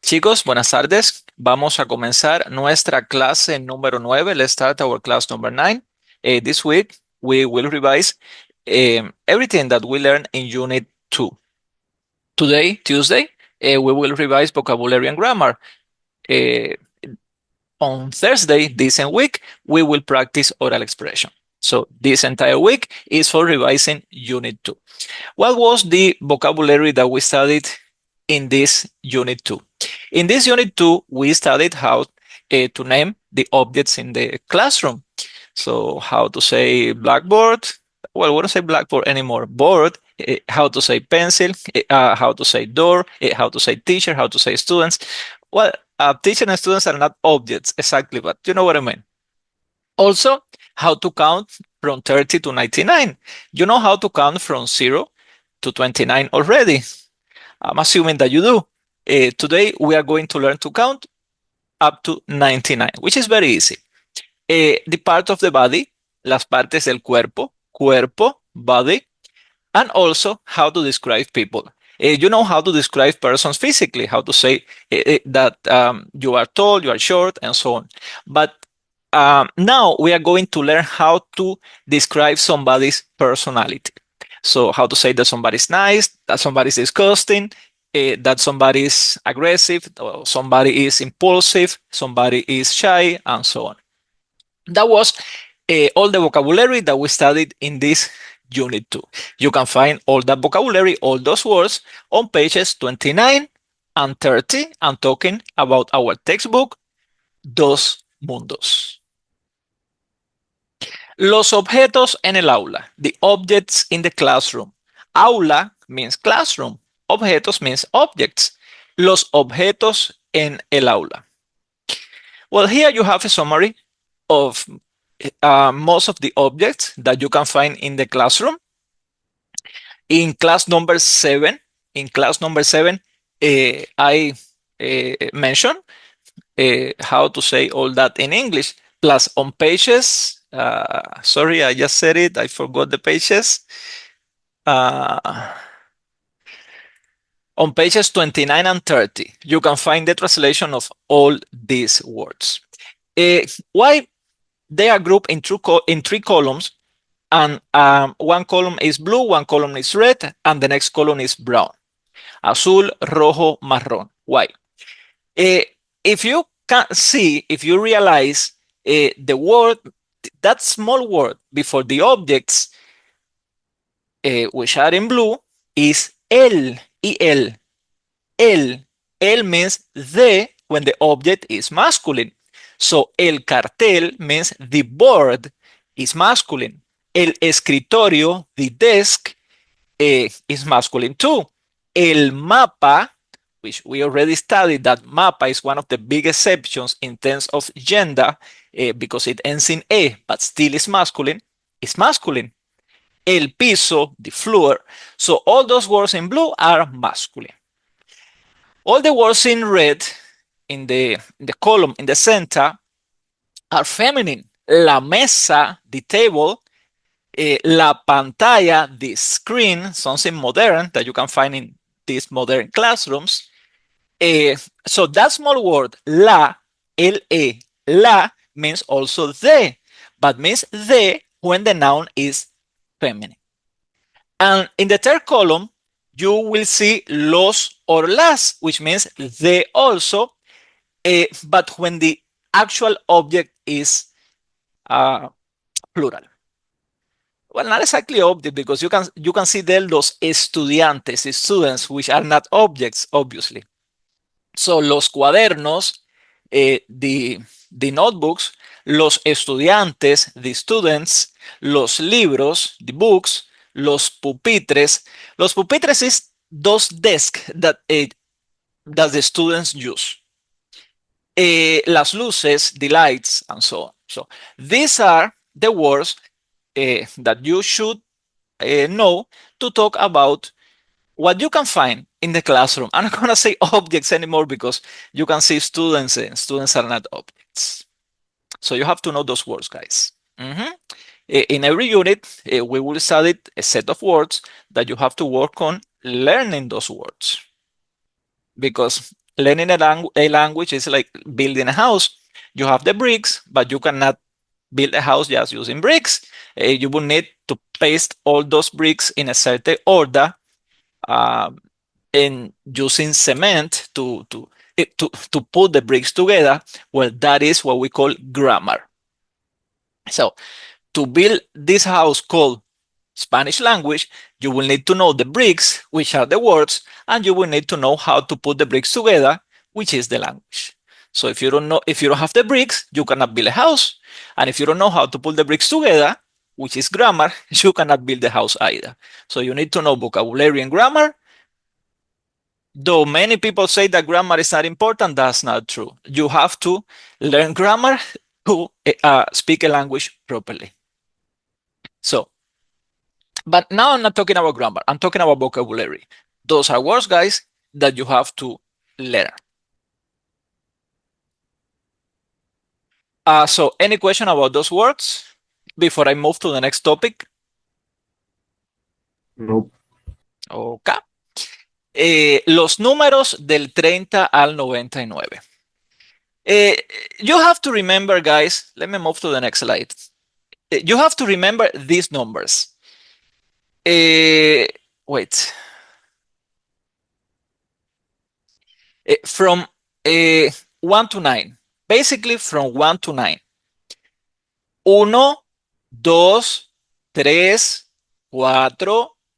Chicos, buenas tardes. Vamos a comenzar nuestra clase número 9. Let's start our class number 9. This week, we will revise everything that we learned in Unit 2. Today, Tuesday, we will revise vocabulary and grammar. Uh, on Thursday, this week, we will practice oral expression. So this entire week is for revising Unit 2. What was the vocabulary that we studied in this Unit 2? In this Unit 2, we studied how to name the objects in the classroom. So how to say blackboard. Well, we don't say blackboard anymore. Board. How to say pencil. How to say door. How to say teacher. How to say students. Well, teacher and students are not objects exactly, but you know what I mean. Also, how to count from 30 to 99. You know how to count from 0 to 29 already. I'm assuming that you do. Today, we are going to learn to count up to 99, which is very easy. The part of the body, las partes del cuerpo, cuerpo, body, and also how to describe people. You know how to describe persons physically, how to say that you are tall, you are short, and so on. But now we are going to learn how to describe somebody's personality. So how to say that somebody's nice, that somebody's disgusting, that somebody is aggressive, or somebody is impulsive, somebody is shy, and so on. That was all the vocabulary that we studied in this Unit 2. You can find all that vocabulary, all those words, on pages 29 and 30. I'm talking about our textbook, Dos Mundos. Los objetos en el aula, the objects in the classroom. Aula means classroom. Objetos means objects. Los objetos en el aula. Well, here you have a summary of most of the objects that you can find in the classroom. In class number 7, I mentioned how to say all that in English. Plus on pages, sorry, I just said it, I forgot the pages. On pages 29 and 30, you can find the translation of all these words. Why they are grouped in three columns, and one column is blue, one column is red, and the next column is brown. Azul, rojo, marrón. Why? If you can see, if you realize the word, that small word before the objects, which are in blue, is el, el. El means the when the object is masculine. So el cartel means the board is masculine. El escritorio, the desk, is masculine too. El mapa, which we already studied, that mapa is one of the big exceptions in terms of gender because it ends in e, but still is masculine. El piso, the floor. So all those words in blue are masculine. All the words in red in the column in the center are feminine. La mesa, the table, la pantalla, the screen, something modern that you can find in these modern classrooms. So that small word, la, L-E, la, means also the, but means the when the noun is feminine. And in the third column, you will see los or las, which means they also, but when the actual object is plural. Well, not exactly object, because you can see there los estudiantes, the students, which are not objects, obviously. So los cuadernos, the notebooks, los estudiantes, the students, los libros, the books, los pupitres. Los pupitres is those desks that the students use. Las luces, the lights, and so on. So these are the words that you should know to talk about what you can find in the classroom. I'm not going to say objects anymore because you can see students and students are not objects. So you have to know those words, guys. In every unit, we will study a set of words that you have to work on learning those words. Because learning a language is like building a house. You have the bricks, but you cannot build a house just using bricks. You will need to paste all those bricks in a certain order, um, and using cement to put the bricks together. Well, that is what we call grammar. So to build this house called Spanish language, you will need to know the bricks, which are the words, and you will need to know how to put the bricks together, which is the language. So if you don't have the bricks, you cannot build a house. And if you don't know how to put the bricks together, which is grammar, you cannot build the house either. So you need to know vocabulary and grammar. Though many people say that grammar is not important, that's not true. You have to learn grammar to speak a language properly. So, but now I'm not talking about grammar. I'm talking about vocabulary. Those are words, guys, that you have to learn. So any question about those words before I move to the next topic? Nope. Ok. Los números del 30 al 99. You have to remember, guys, let me move to the next slide. You have to remember these numbers. Wait. From 1 to 9. Basically, from 1 to 9. 1, 2, 3, 4,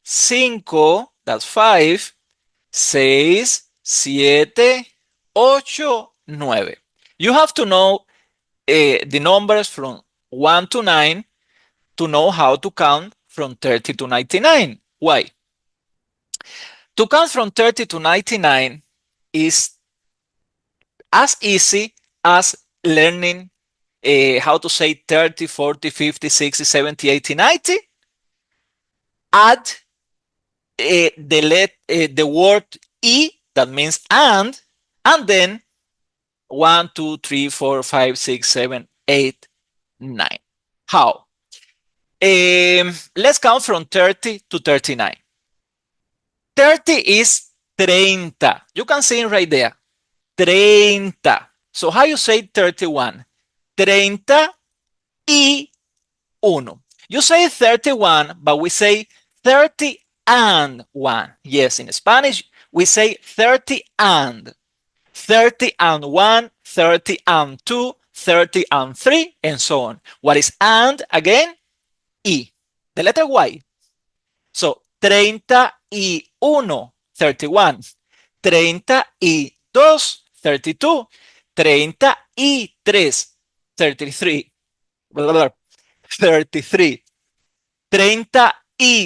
5, that's 5, 6, 7, 8, 9. You have to know the numbers from 1 to 9 to know how to count from 30 to 99. Why? To count from 30 to 99 is as easy as learning how to say 30, 40, 50, 60, 70, 80, 90. Add the word E, that means and then 1, 2, 3, 4, 5, 6, 7, 8, 9. How? Let's count from 30 to 39. 30 is 30. You can see it right there. 30. So how you say 31? 31. You say 31, but we say 30 and 1. Yes, in Spanish, we say 30 and. 30 and 1, 30 and 2, 30 and 3, and so on. What is and again? Y. The letter Y. So 31, 31. 32, 32. 33, 33. 33. 34,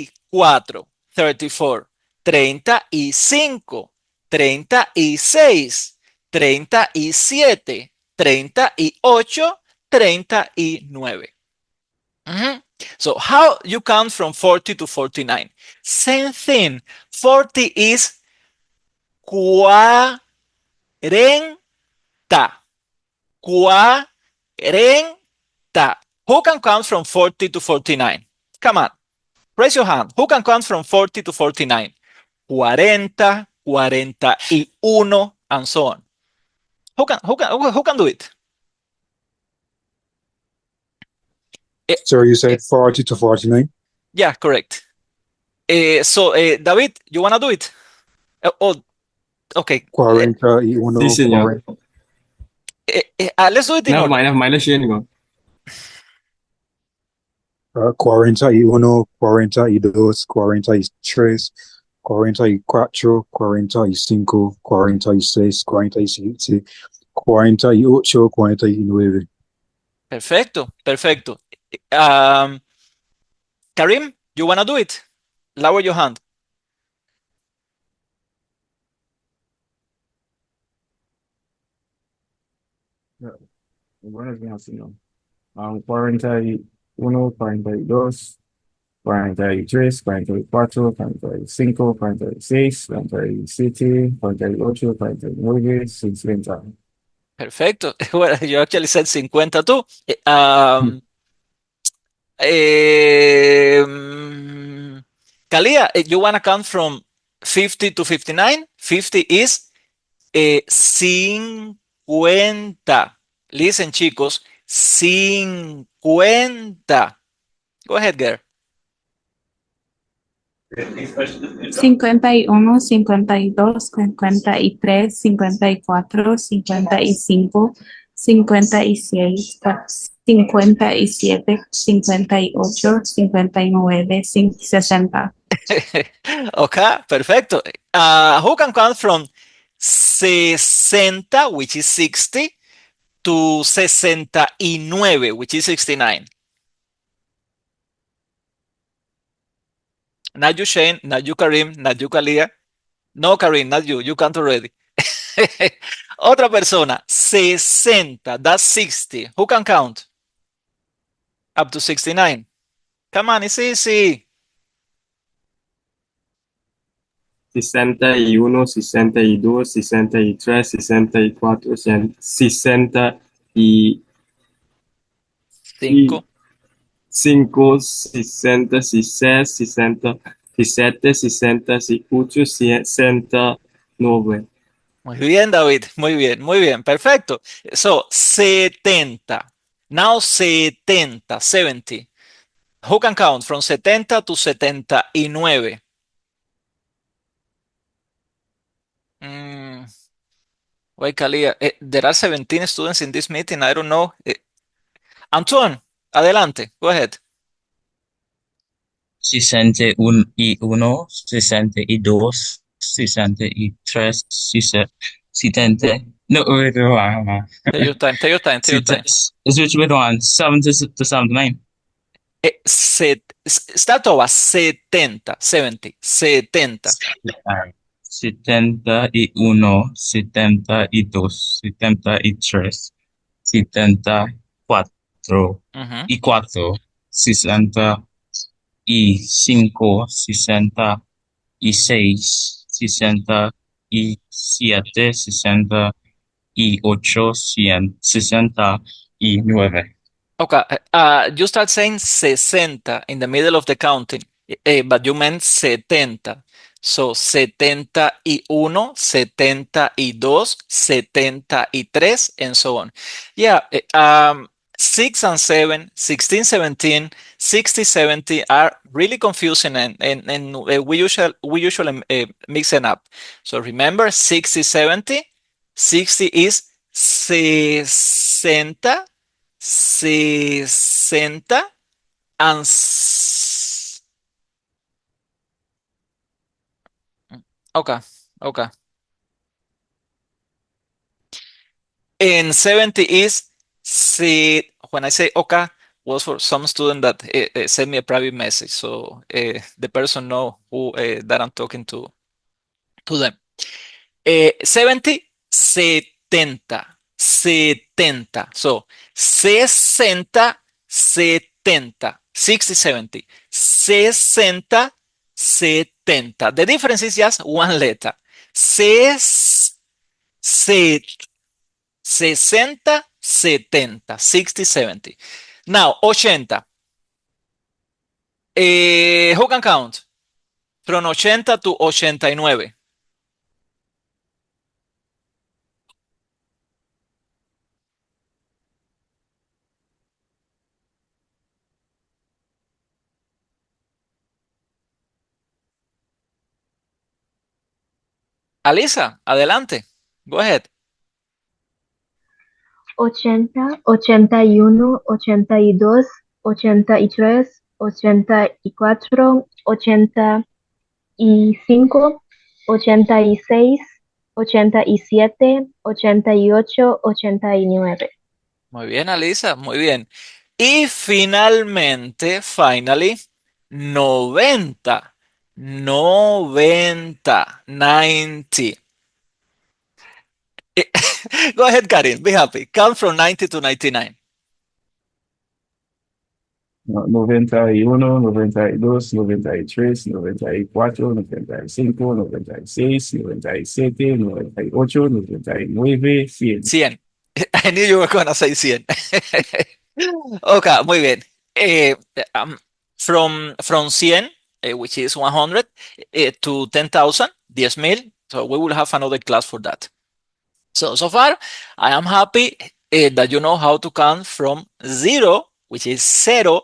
34. 35, 36, 37, 38, 39. So how you count from 40 to 49? Same thing. 40 is 40. 40. Who can count from 40 to 49? Come on, raise your hand. Who can count from 40 to 49? 40, 41, and so on. Who can do it? So you said 40 to 49? Yeah, correct. So, David, you want to do it? Oh, okay. 41, Sí, señor. 40. Let's do it in order. Never mind, let's hear it. 41, 42, 43, 44, 45, 46, 47, 48, 49. Perfecto, perfecto. Karim, you want to do it? Lower your hand. Buenos días, señor. 41, 42, 43, 44, 45, 46, 47, 48, 49, 50. Perfecto. Well, you actually said 50 too. Kalia, you want to count from 50 to 59? 50 is 50. Listen, chicos, 50. Go ahead, girl. 51, 52, 53, 54, 55, 56, 57, 58, 59, 60. Okay, perfecto. Who can count from 60, which is 60, to 69, which is 69? Not you, Shane, not you, Karim, not you, Kalia. No, Karim, not you. You can't already. Otra persona, 60. That's 60. Who can count? Up to 69. Come on, it's easy. 61, 62, 63, 64, 60 y 5. 5, 66, 67, 68, 69. Muy bien, David. Muy bien, muy bien. Perfecto. So, 70. Now 70, 70. Who can count from 70 to 79? Mm, wait, Kalia. There are 17 students in this meeting. I don't know. Antoine, adelante. Go ahead. 61, 62, 63, 70. No, wait, Take your time. Take your time. Take your time. Is which one? 70 to 79. Start over. 70. 70. 70. 71, 72, 73, 74, Ujú. y 4, 65, 66, 67, 68, 69. Okay. You start saying 60 in the middle of the counting, but you meant 70. So 71, 72, 73, and so on. Yeah. 6 and 7, 16, 17, 60, 70 are really confusing, and we usually mix it up. So remember 60, 70. 60 is 60. 60 and okay, okay. And 70 is when I say okay was for some student that sent me a private message, so the person know who that I'm talking to them. 70, 70, 70. So 60, 70, 60, 70, 60, 70. The difference is just one letter. 60, 60, 70, 60, 70. Now, 80. Who can count? From 80 to 89. Alisa, adelante. Go ahead. 80, 81, 82, 83, 84, 85, 86, 87, 88, 89. Muy bien, Alisa, muy bien. Y finalmente, finally, 90. 90. 90. Go ahead, Karin. Be happy. Count from 90 to 99. 91, 92, 93, 94, 95, 96, 97, 98, 99, 100. 100. I knew you were going to say 100. Okay, muy bien. Um, from 100, which is 100, to 10,000, 10,000. So we will have another class for that. So far, I am happy that you know how to count from 0, which is 0,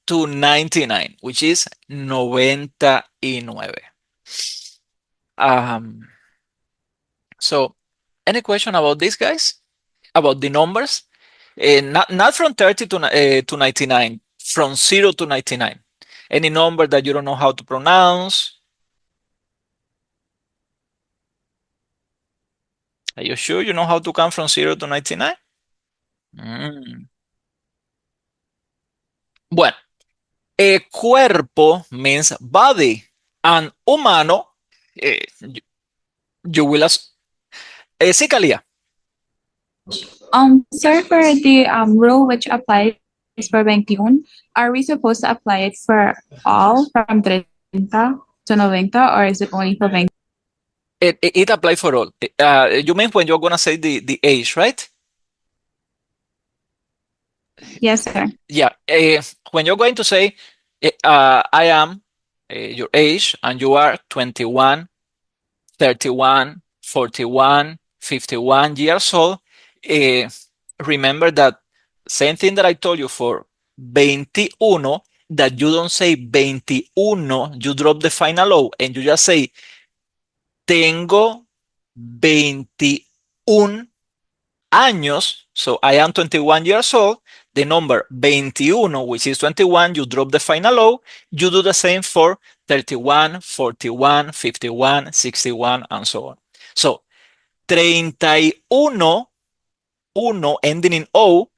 to 99, which is 99. Um, so, any question about this, guys? About the numbers? Not from 30 to 99, from 0 to 99. Any number that you don't know how to pronounce? Are you sure you know how to count from 0 to 99? Mm. Bueno, cuerpo means body, and humano, you will ask. Sí, Kalia. Sir, for the rule which applies for 21, are we supposed to apply it for all from 30 to 90, or is it only for 20? It applies for all. You mean when you're going to say the age, right? Yes, sir. Yeah. When you're going to say, I am your age, and you are 21, 31, 41, 51 years old, uh, remember that same thing that I told you for 21, that you don't say 21, you drop the final O and you just say, tengo 21 años. So I am 21 years old. The number 21, which is 21, you drop the final O. You do the same for 31, 41, 51, 61, and so on. So 31, uno ending in O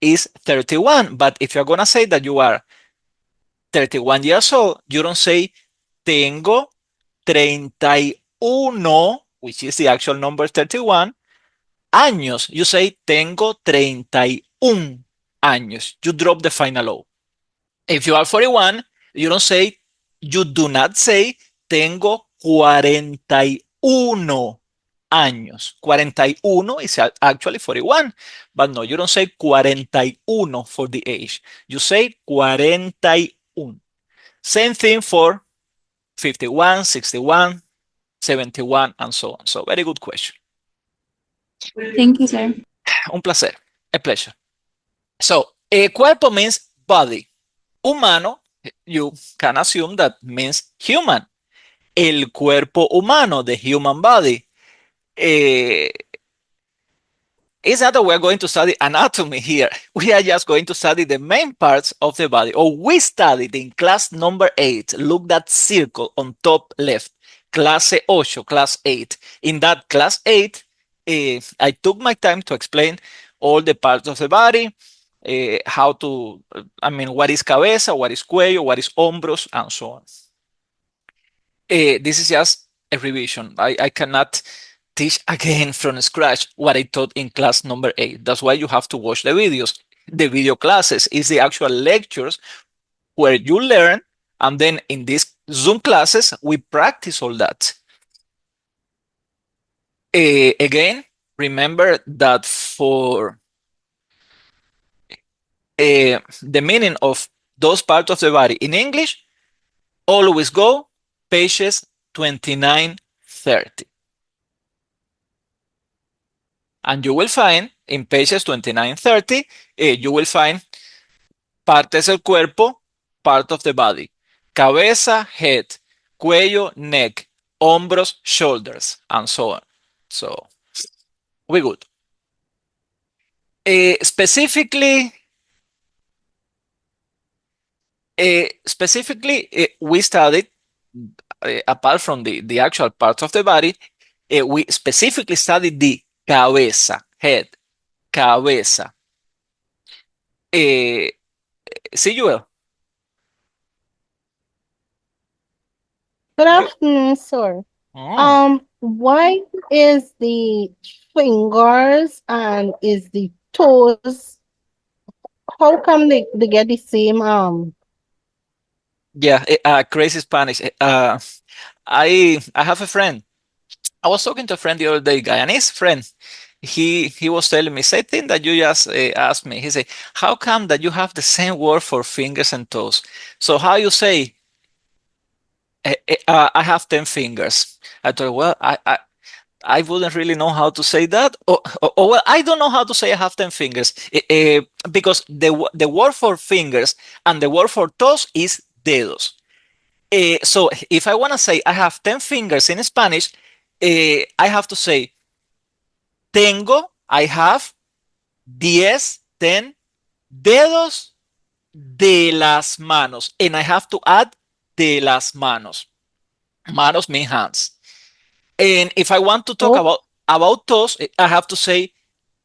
is 31. But if you're going to say that you are 31 years old, you don't say tengo 31, which is the actual number 31, años. You say tengo 31 años. You drop the final O. If you are 41, you do not say tengo 41 años. 41 is actually 41, but no, you don't say 41 for the age. You say 41. Same thing for 51, 61, 71, and so on. So very good question. Thank you, sir. Un placer. A pleasure. So, cuerpo means body. Humano, you can assume that means human. El cuerpo humano, the human body. It's not that we're going to study anatomy here. We are just going to study the main parts of the body. Or we studied in class number 8. Look that circle on top left. Clase 8, class 8. In that class 8, I took my time to explain all the parts of the body, what is cabeza, what is cuello, what is hombros, and so on. This is just a revision. I cannot teach again from scratch what I taught in class number 8. That's why you have to watch the videos. The video classes is the actual lectures where you learn, and then in these Zoom classes, we practice all that. Again, remember that for the meaning of those parts of the body in English, always go pages 29, 30. And you will find in pages 29, 30, you will find partes del cuerpo, part of the body. Cabeza, head, cuello, neck, hombros, shoulders, and so on. So, we good. Specifically, we studied, apart from the actual parts of the body, we specifically studied the cabeza, head, cabeza. See you well. Good afternoon, sir. Why is the fingers and is the toes? How come they get the same Yeah, crazy Spanish. I have a friend. I was talking to a friend the other day, guy, and his friend, he was telling me same thing that you just asked me. He said, "How come that you have the same word for fingers and toes? So how you say, I have 10 fingers?" I told him, well, I wouldn't really know how to say that. Well, I don't know how to say I have 10 fingers because the word for fingers and the word for toes is dedos. So if I want to say I have 10 fingers in Spanish, I have to say tengo, I have 10 dedos de las manos. And I have to add de las manos. Manos mean hands. And if I want to talk Oh, about toes, I have to say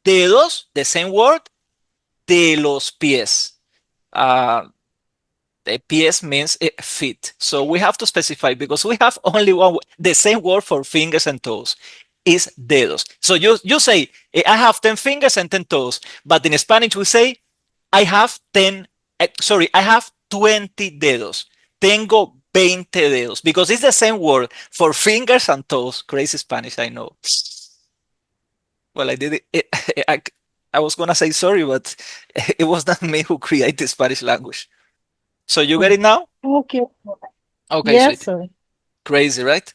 dedos, the same word, de los pies. Uh, the pies means feet. So we have to specify because we have only the same word for fingers and toes is dedos. So you say, I have 10 fingers and 10 toes. But in Spanish, we say, I have 10, I have 20 dedos. Tengo 20 dedos because it's the same word for fingers and toes. Crazy Spanish, I know. Well, I did it. I was going to say sorry, but it was not me who created the Spanish language. So you get it now? okay. Okay, Yes, sweetie. sir. Crazy, right?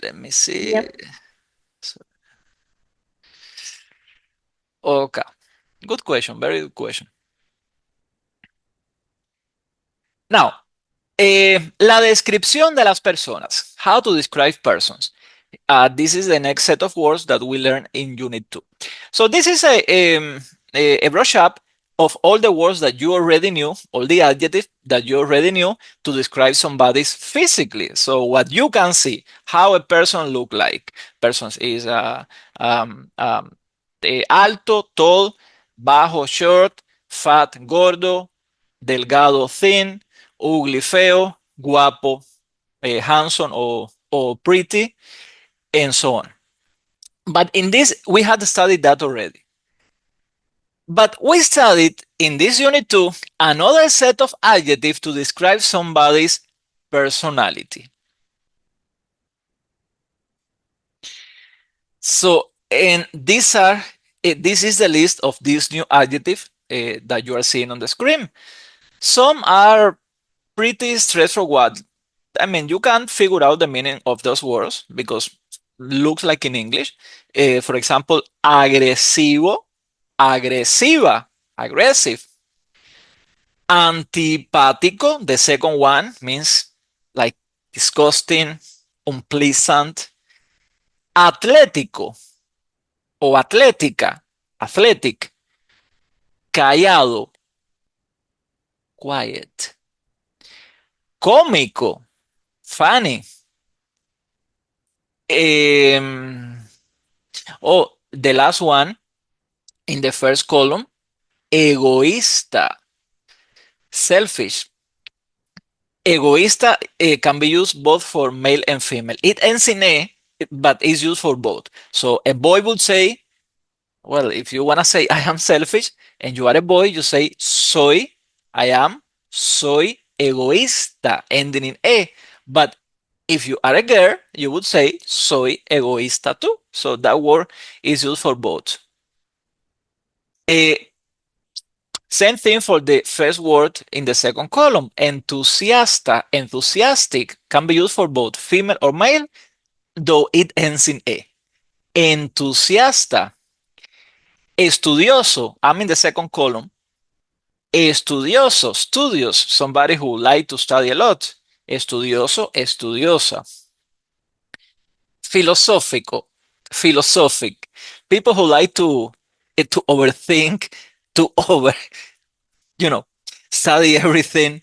Let me see. Yep. Okay. Good question. Very good question. Now, la descripción de las personas. How to describe persons. This is the next set of words that we learn in Unit 2. So this is a brush up of all the words that you already knew, all the adjectives that you already knew to describe somebody's physically. So what you can see, how a person look like. Persons is alto, tall, bajo, short, fat, gordo, delgado, thin, ugly, feo, guapo, handsome or pretty, and so on. But in this, we had studied that already. But we studied in this unit 2 another set of adjectives to describe somebody's personality. So, and this is the list of these new adjectives that you are seeing on the screen. Some are pretty straightforward. I mean, you can figure out the meaning of those words because looks like in English. For example, agresivo, agresiva, aggressive. Antipático, the second one means like disgusting, unpleasant. Atlético o atlética, athletic. Callado, quiet. Cómico, funny. The last one in the first column, egoísta, selfish. Egoísta can be used both for male and female. It ends in a, but is used for both. So a boy would say, well, if you want to say I am selfish and you are a boy, you say soy, I am, soy egoísta, ending in e. But if you are a girl, you would say soy egoísta too. So that word is used for both. Same thing for the first word in the second column. Entusiasta, enthusiastic can be used for both female or male, though it ends in e. Entusiasta. Estudioso, I'm in the second column. Estudioso, studious, somebody who like to study a lot. Estudioso, estudiosa. Filosófico, philosophic. People who like to overthink, to study everything.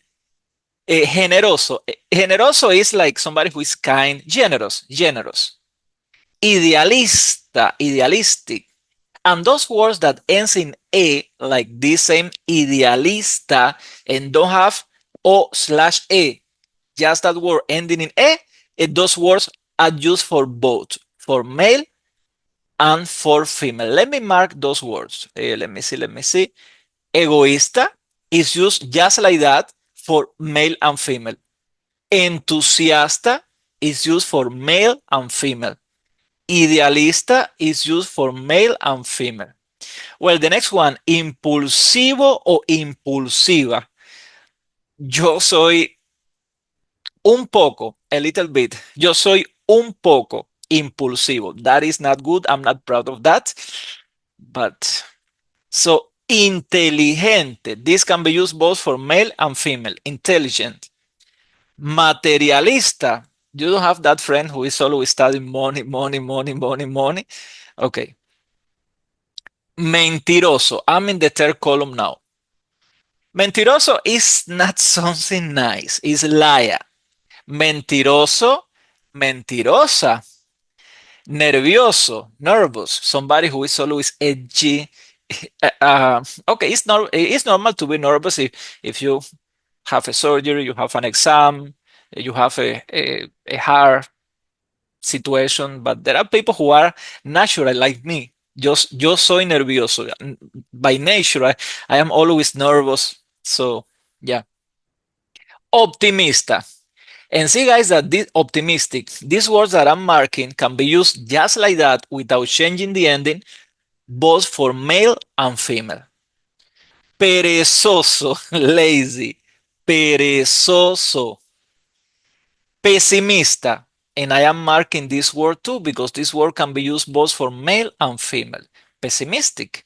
Generoso. Generoso is like somebody who is kind, generous. Idealista, idealistic. And those words that ends in a, like this same idealista, and don't have o/e, just that word ending in e, those words are used for both, for male and for female. Let me mark those words. Let me see. Egoísta is used just like that for male and female. Entusiasta is used for male and female. Idealista is used for male and female. Well, the next one, impulsivo o impulsiva. Yo soy un poco, a little bit. Yo soy un poco impulsivo. That is not good. I'm not proud of that. But so inteligente. This can be used both for male and female. Intelligent. Materialista. You don't have that friend who is always studying money, money, money, money, money. Okay. Mentiroso. I'm in the third column now. Mentiroso is not something nice. It's liar. Mentiroso, mentirosa. Nervioso, nervous. Somebody who is always edgy. Okay, it's normal to be nervous if you have a surgery, you have an exam, you have a hard situation, but there are people who are natural like me. Yo soy nervioso. By nature, I am always nervous. So, yeah. Optimista. And see, guys, that this optimistic, these words that I'm marking can be used just like that without changing the ending, both for male and female. Perezoso, lazy. Perezoso. Pesimista. And I am marking this word too because this word can be used both for male and female. Pessimistic.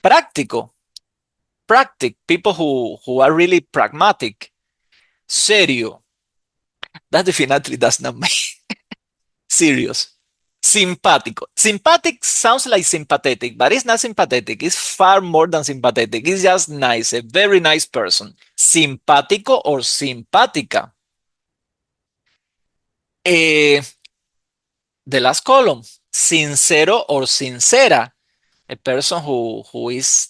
Práctico. Practic. People who are really pragmatic. Serio. That definitely does not mean serious. Simpático. Sympathetic sounds like sympathetic, but it's not sympathetic. It's far more than sympathetic. It's just nice, a very nice person. Simpático or simpática. The last column, sincero or sincera. A person who is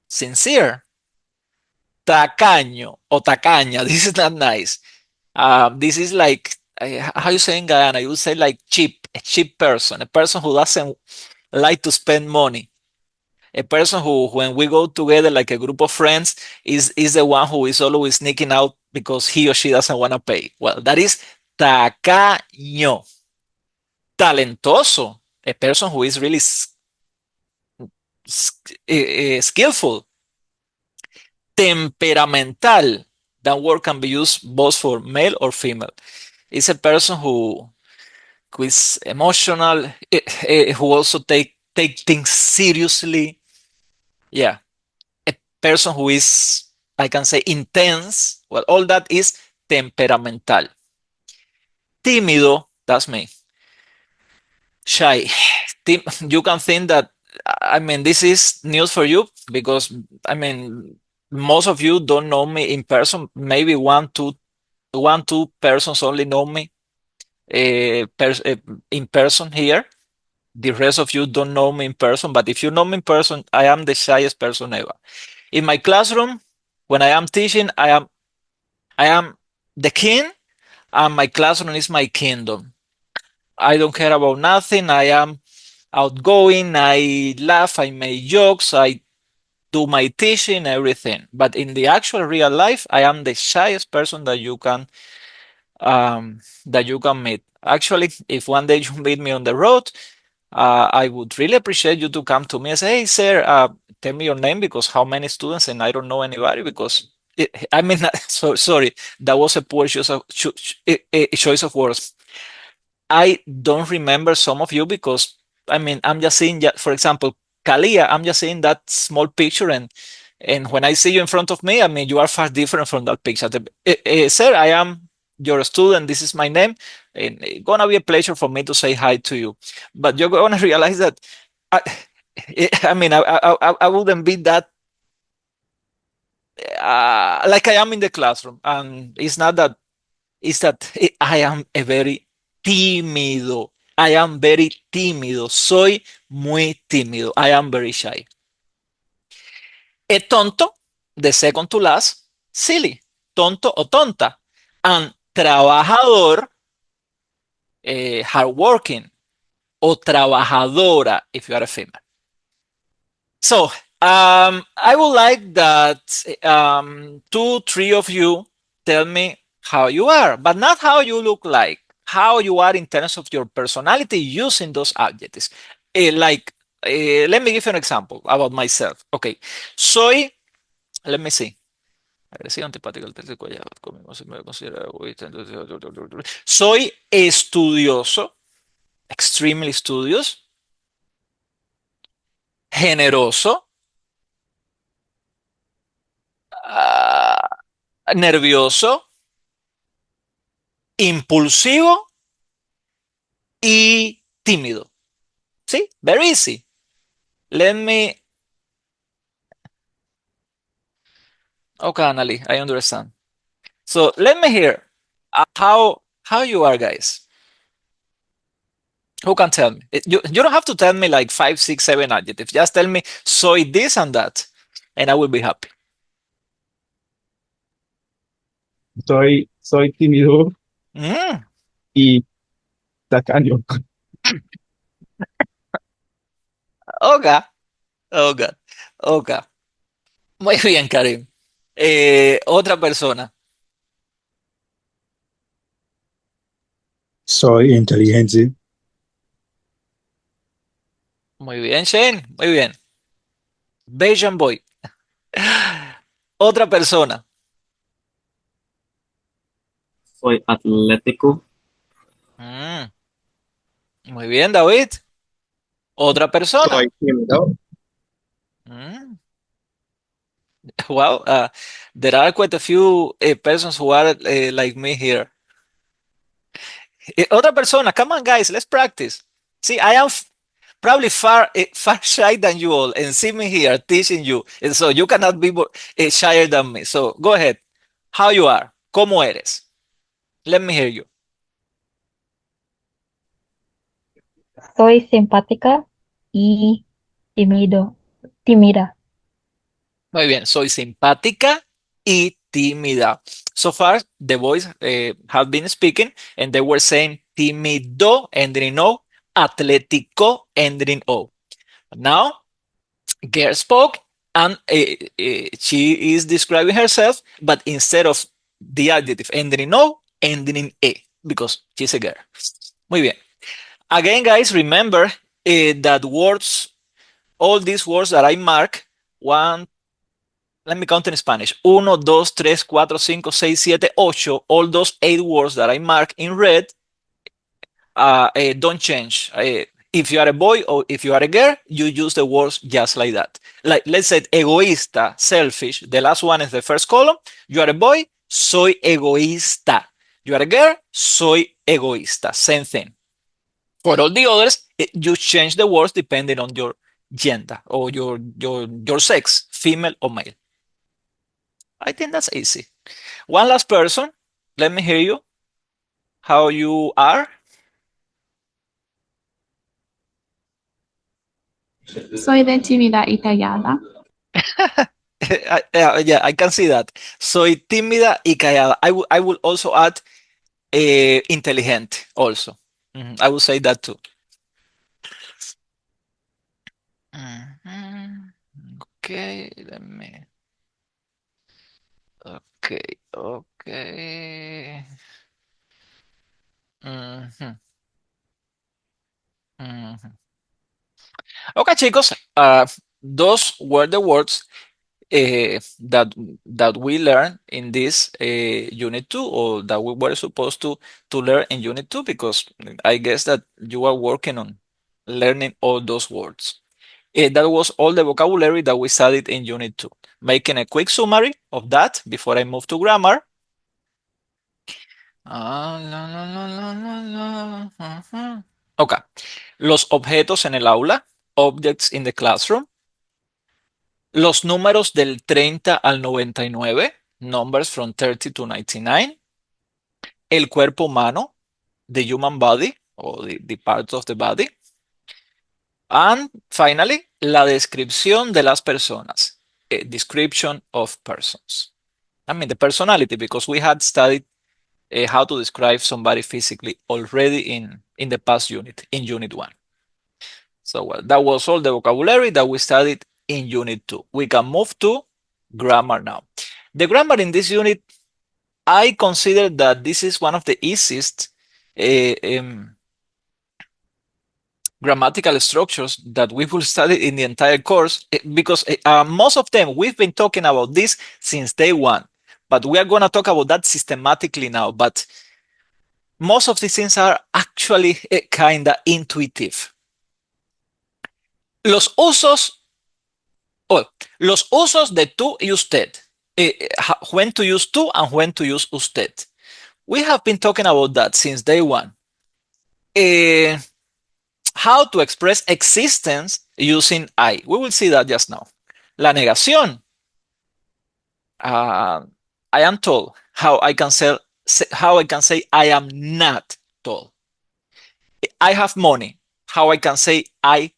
sincere. Tacaño or tacaña. This is not nice. This is like, how you say in Guyana? You would say like cheap, a cheap person, a person who doesn't like to spend money. A person who, when we go together like a group of friends, is the one who is always sneaking out because he or she doesn't want to pay. Well, that is tacaño. Talentoso, a person who is really skillful. Temperamental, that word can be used both for male or female. It's a person who is emotional, who also take things seriously. Yeah, a person who is, I can say, intense. Well, all that is temperamental. Tímido, that's me. Shy. You can think that, I mean, this is news for you because, I mean, most of you don't know me in person. Maybe two persons only know me in person here. The rest of you don't know me in person, but if you know me in person, I am the shyest person ever. In my classroom, when I am teaching, I am the king, and my classroom is my kingdom. I don't care about nothing. I am outgoing. I laugh. I make jokes. I do my teaching, everything. But in the actual real life, I am the shyest person that you can meet. Actually, if one day you meet me on the road, I would really appreciate you to come to me and say, "Hey, sir, tell me your name because how many students and I don't know anybody because." I mean, so sorry, that was a poor choice of words. I don't remember some of you because I mean I'm just seeing, for example, Kalia. I'm just seeing that small picture, and when I see you in front of me, I mean you are far different from that picture. Sir, I am your student. This is my name, and it's gonna be a pleasure for me to say hi to you. But you're gonna realize that I, I mean I wouldn't be that like I am in the classroom, and it's not that. It's that I am a very tímido. I am very tímido. Soy muy tímido. I am very shy. Tonto, the second to last, silly. Tonto o tonta. And trabajador, hardworking. O trabajadora, if you are a female. So, I would like that 2, 3 of you tell me how you are, but not how you look like, how you are in terms of your personality using those adjectives. Let me give you an example about myself. Okay, let me see. Agresivo, antipático, auténtico, ya, conmigo se me considera egoísta. Soy estudioso. extremely studious, generoso, nervioso, impulsivo y tímido. ¿Sí? Very easy. Let me. Okay, Annalie, I understand. So let me hear how you are, guys. Who can tell me? You don't have to tell me like 5, 6, 7 adjectives. Just tell me soy this and that, and I will be happy. Soy tímido Mm, y tacaño. okay, okay, okay. Muy bien, Karim. Otra persona. Soy inteligente. Muy bien, Shane. Muy bien. Belgian boy. Otra persona. Soy atlético. Mm, muy bien, David. Otra persona. Soy tímido. Mm, wow. There are quite a few persons who are like me here. Otra persona. Come on, guys. Let's practice. See, I am probably far shy than you all, and see me here teaching you, and so you cannot be more shyer than me. So go ahead. How you are? ¿Cómo eres? Let me hear you. Soy simpática y tímida. Muy bien, soy simpática y tímida. So far, the boys have been speaking and they were saying tímido ending in O, atlético ending in O. Now, girl spoke and she is describing herself, but instead of the adjective ending in O, ending in E, because she's a girl. Muy bien. Again, guys, remember that words, all these words that I mark, one, let me count in Spanish. Uno, dos, tres, cuatro, cinco, seis, siete, ocho. All those 8 words that I mark in red don't change. If you are a boy or if you are a girl, you use the words just like that. Like, let's say egoísta, selfish. The last one is the first column. You are a boy, soy egoísta. You are a girl, soy egoísta. Same thing. For all the others, you change the words depending on your gender or your sex, female or male. I think that's easy. One last person. Let me hear you. How you are? Soy de tímida y callada. Yeah, I can see that. Soy tímida y callada. I will also add inteligente also. I will say that too. Mhm. Okay, let me. Okay, okay. Mhm, mhm. Okay, chicos. Those were the words that we learned in this unit 2, or that we were supposed to learn in unit 2, because I guess that you are working on learning all those words. That was all the vocabulary that we studied in unit 2. Making a quick summary of that before I move to grammar. Ok. Los objetos en el aula. Objects in the classroom. Los números del 30 al 99, numbers from 30 to 99. El cuerpo humano, the human body, or the parts of the body. And finally, la descripción de las personas, a description of persons. I mean, the personality, because we had studied how to describe somebody physically already in the past unit, in unit 1. So well, that was all the vocabulary that we studied in unit 2. We can move to grammar now. The grammar in this unit, I consider that this is one of the easiest grammatical structures that we will study in the entire course, because most of them, we've been talking about this since day one, but we are going to talk about that systematically now. But most of these things are actually kind of intuitive. Los usos, los usos de tú y usted. When to use tú and when to use usted. We have been talking about that since day one. How to express existence using I. We will see that just now. La negación. I am tall. How I can say I am not tall. I have money. How I can say I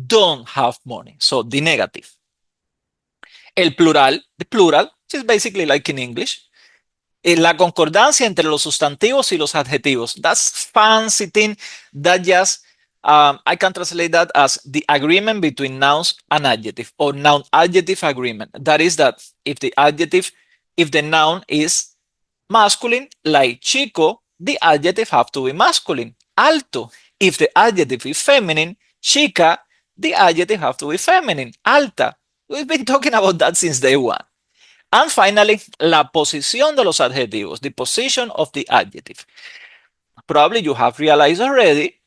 don't have money. So the negative. El plural, the plural, which is basically like in English. La concordancia entre los sustantivos y los adjetivos. That's fancy thing that just I can translate that as the agreement between nouns and adjective, or noun adjective agreement. That is that if the noun is masculine, like chico, the adjective have to be masculine. Alto. If the adjective is feminine, chica, the adjective have to be feminine. Alta. We've been talking about that since day one. And finally, la posición de los adjetivos, the position of the adjective. Probably you have realized already,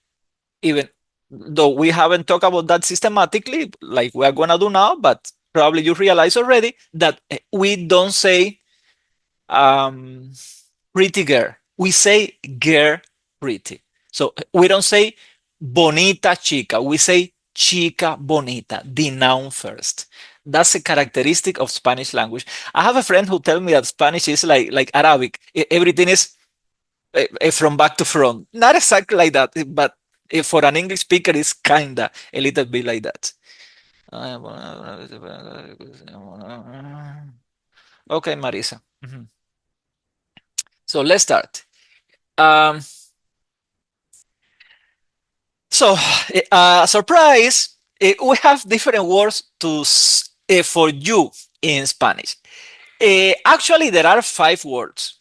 even though we haven't talked about that systematically, like we are going to do now, but probably you realize already that we don't say pretty girl. We say girl pretty. So we don't say bonita chica. We say chica bonita, the noun first. That's a characteristic of Spanish language. I have a friend who tells me that Spanish is like Arabic. Everything is from back to front. Not exactly like that, but for an English speaker, it's kinda a little bit like that. Okay, Marisa. So let's start. So, surprise, we have different words for you in Spanish. Actually, there are 5 words,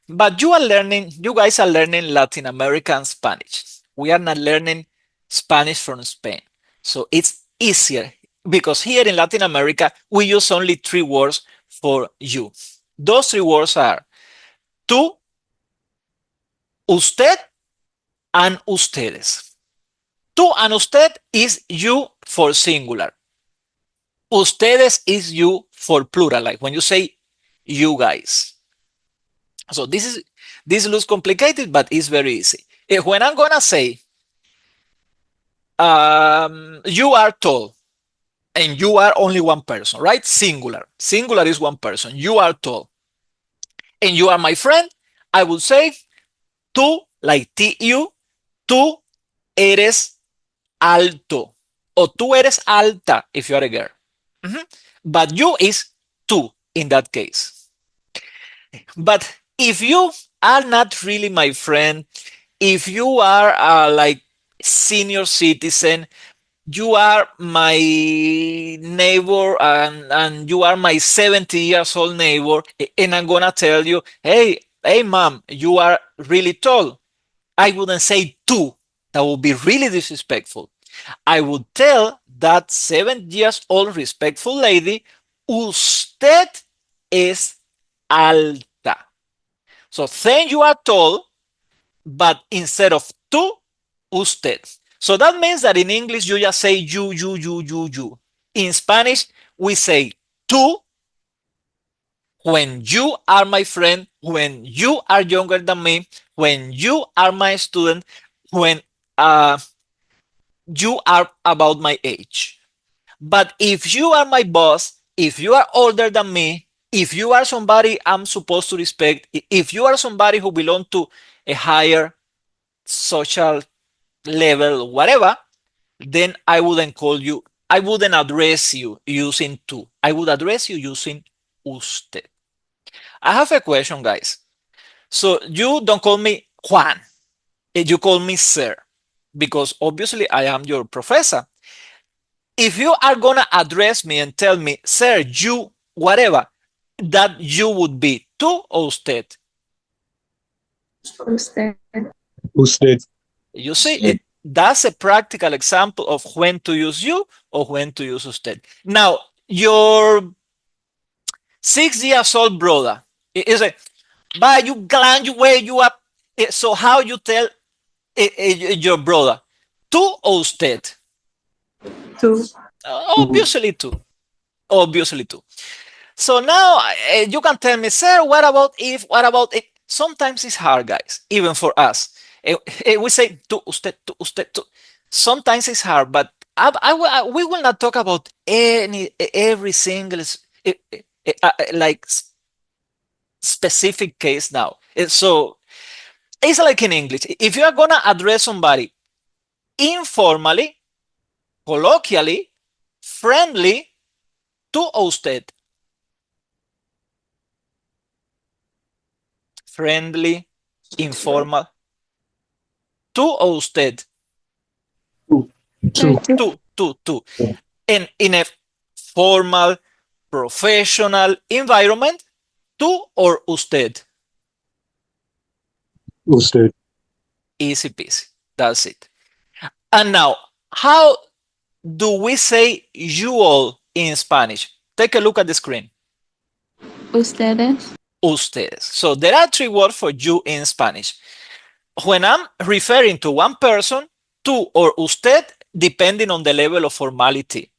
but you guys are learning Latin American Spanish. We are not learning Spanish from Spain. So it's easier because here in Latin America, we use only 3 words for you. Those 3 words are tú, usted, and ustedes. Tú and usted is you for singular. Ustedes is you for plural, like when you say you guys. So this looks complicated, but it's very easy. When I'm gonna say you are tall, and you are only one person, right? Singular. Singular is one person. You are tall. And you are my friend, I would say tú, like TU, tú eres alto. O tú eres alta if you are a girl. But you is tú in that case. But if you are not really my friend, if you are like senior citizen, you are my neighbor and you are my 70 years old neighbor, and I'm gonna tell you, hey mom, you are really tall. I wouldn't say tú. That would be really disrespectful. I would tell that 7 years old respectful lady, usted es alta. So then you are tall, but instead of tú, usted. So that means that in English, you just say you. In Spanish, we say tú when you are my friend, when you are younger than me, when you are my student, when you are about my age. But if you are my boss, if you are older than me, if you are somebody I'm supposed to respect, if you are somebody who belongs to a higher social level, whatever, then I wouldn't call you, I wouldn't address you using tú. I would address you using usted. I have a question, guys. So you don't call me Juan, you call me sir, because obviously I am your professor. If you are gonna address me and tell me, sir, you, whatever, that you would be tú or usted. Usted. Usted. You see, that's a practical example of when to use you or when to use usted. Now, your 6 years old brother is a, but you glad you where you up. So how you tell your brother? Tú o usted? Two. Obviously two. Obviously two. So now you can tell me, sir, what about if, what about it? Sometimes it's hard, guys, even for us. We say tú, usted, tú, usted, tú. Sometimes it's hard, but we will not talk about every single like specific case now. So it's like in English. If you are gonna address somebody informally, colloquially, friendly, tú o usted. Friendly, informal. Tú o usted. Two. Two. Tú. And in a formal, professional environment, tú or usted. Usted. Easy peasy. That's it. And now, how do we say you all in Spanish? Take a look at the screen. Ustedes. Ustedes. So there are three words for you in Spanish. When I'm referring to one person, tú or usted, depending on the level of formality.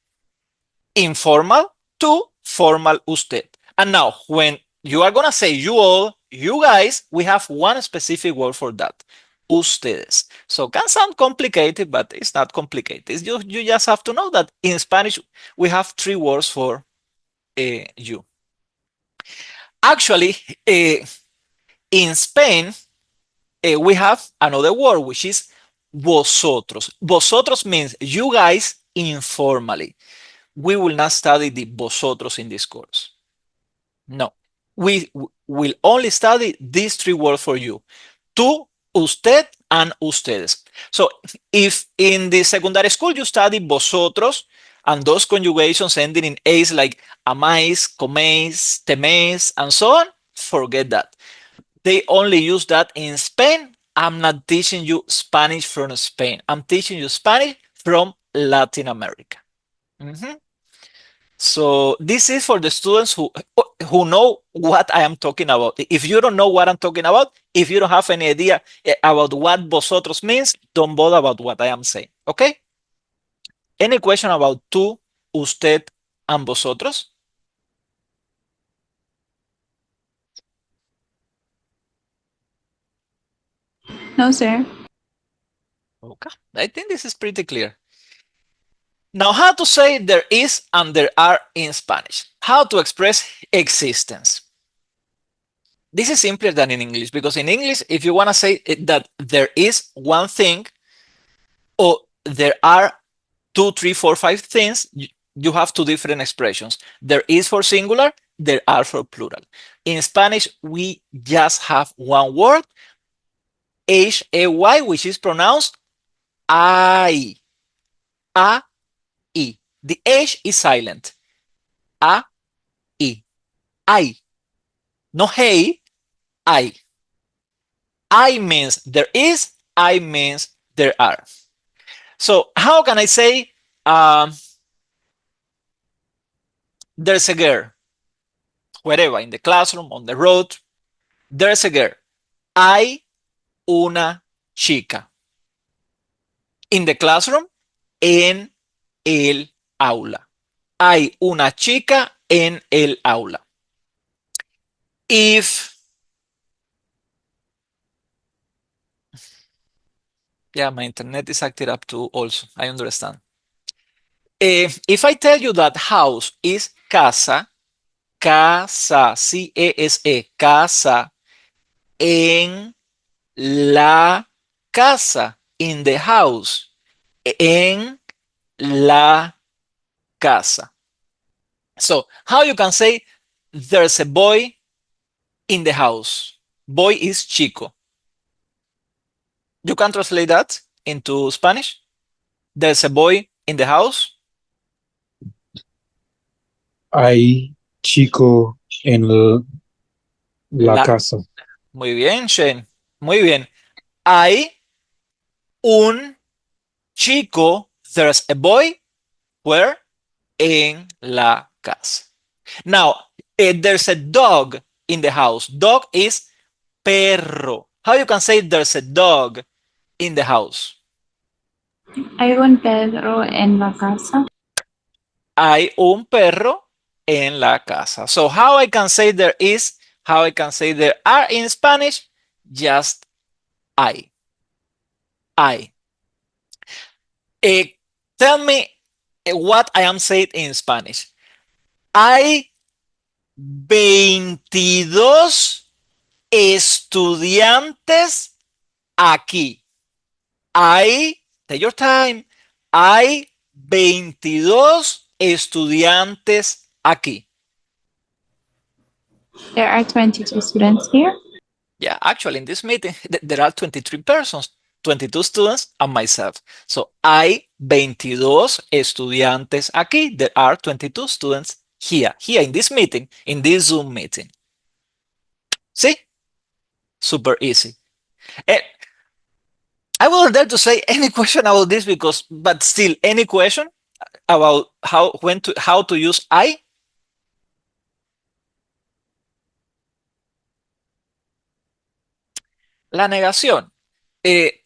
Informal, tú, formal, usted. And now, when you are going to say you all, you guys, we have one specific word for that. Ustedes. So can sound complicated, but it's not complicated. You just have to know that in Spanish, we have three words for you. Actually, in Spain, we have another word, which is vosotros. Vosotros means you guys informally. We will not study the vosotros in this course. No. We will only study these three words for you. Tú, usted, and ustedes. So if in the secondary school you study vosotros and those conjugations ending in a's like amáis, coméis, teméis, and so on, forget that. They only use that in Spain. I'm not teaching you Spanish from Spain. I'm teaching you Spanish from Latin America. So this is for the students who know what I am talking about. If you don't know what I'm talking about, if you don't have any idea about what vosotros means, don't bother about what I am saying. Okay? Any question about tú, usted, and vosotros? No, sir. Okay. I think this is pretty clear. Now, how to say there is and there are in Spanish? How to express existence? This is simpler than in English because in English, if you want to say that there is one thing or there are 2, 3, 4, 5 things, you have two different expressions. There is for singular, there are for plural. In Spanish, we just have one word, H-A-Y, which is pronounced I. A-I. The H is silent. A-I. I. No hey, I. I means there is, I means there are. So how can I say there's a girl? Wherever, in the classroom, on the road, there's a girl. Hay una chica. In the classroom, en el aula. Hay una chica en el aula. If, yeah, my internet is acted up too also, I understand. If I tell you that house is casa, casa, C-E-S-E, casa, en la casa, in the house, en la casa. So how you can say there's a boy in the house. Boy is chico. You can translate that into Spanish. There's a boy in the house. Hay chico en la casa. Muy bien, Shane. Muy bien. Hay un chico. There's a boy. Where? En la casa. Now, there's a dog in the house. Dog is perro. How you can say there's a dog in the house? Hay un perro en la casa. Hay un perro en la casa. So how I can say there is, how I can say there are in Spanish? Just I. I. Tell me what I am saying in Spanish. Hay 22 estudiantes aquí. Take your time. Hay 22 estudiantes aquí. There are 22 students here. Yeah, actually, in this meeting, there are 23 persons, 22 students and myself. So, hay 22 estudiantes aquí. There are 22 students here in this meeting, in this Zoom meeting. See? Super easy. I wouldn't dare to say any question about this but still, any question about how to use I? La negación.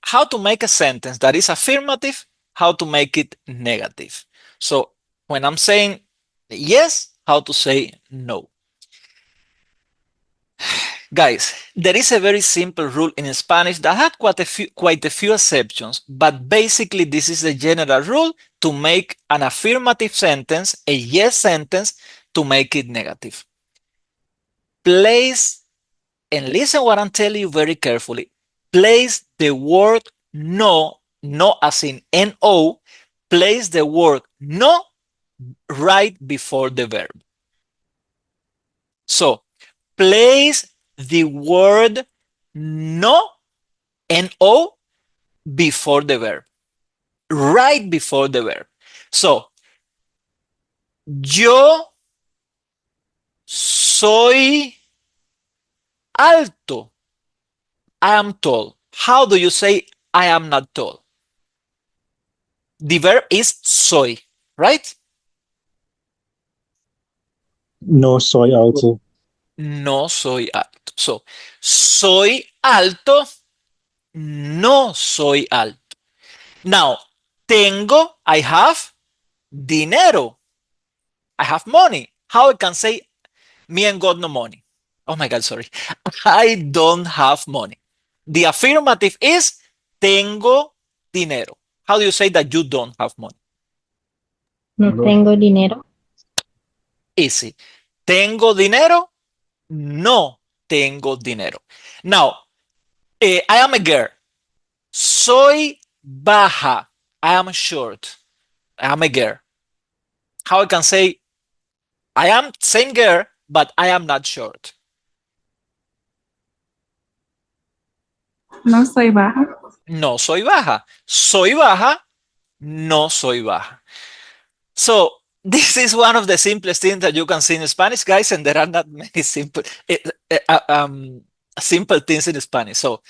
How to make a sentence that is affirmative, how to make it negative. So when I'm saying yes, how to say no. Guys, there is a very simple rule in Spanish that had quite a few exceptions, but basically this is the general rule to make an affirmative sentence, a yes sentence, to make it negative. Place, and listen what I'm telling you very carefully, place the word no, no as in no, place the word no right before the verb. So, place the word no, no, before the verb. Right before the verb. So, yo soy alto. I am tall. How do you say I am not tall? The verb is soy, right? No soy alto. No soy alto. So, soy alto. No soy alto. Now, tengo, I have dinero. I have money. How I can say me and God no money? Oh my God, sorry. I don't have money. The affirmative is tengo dinero. How do you say that you don't have money? No tengo dinero. Easy. Tengo dinero. No tengo dinero. Now, I am a girl. Soy baja. I am short. I am a girl. How I can say I am same girl, but I am not short. No soy baja. No soy baja. Soy baja. No soy baja. So this is one of the simplest things that you can see in Spanish, guys, and there are not many simple simple things in Spanish. So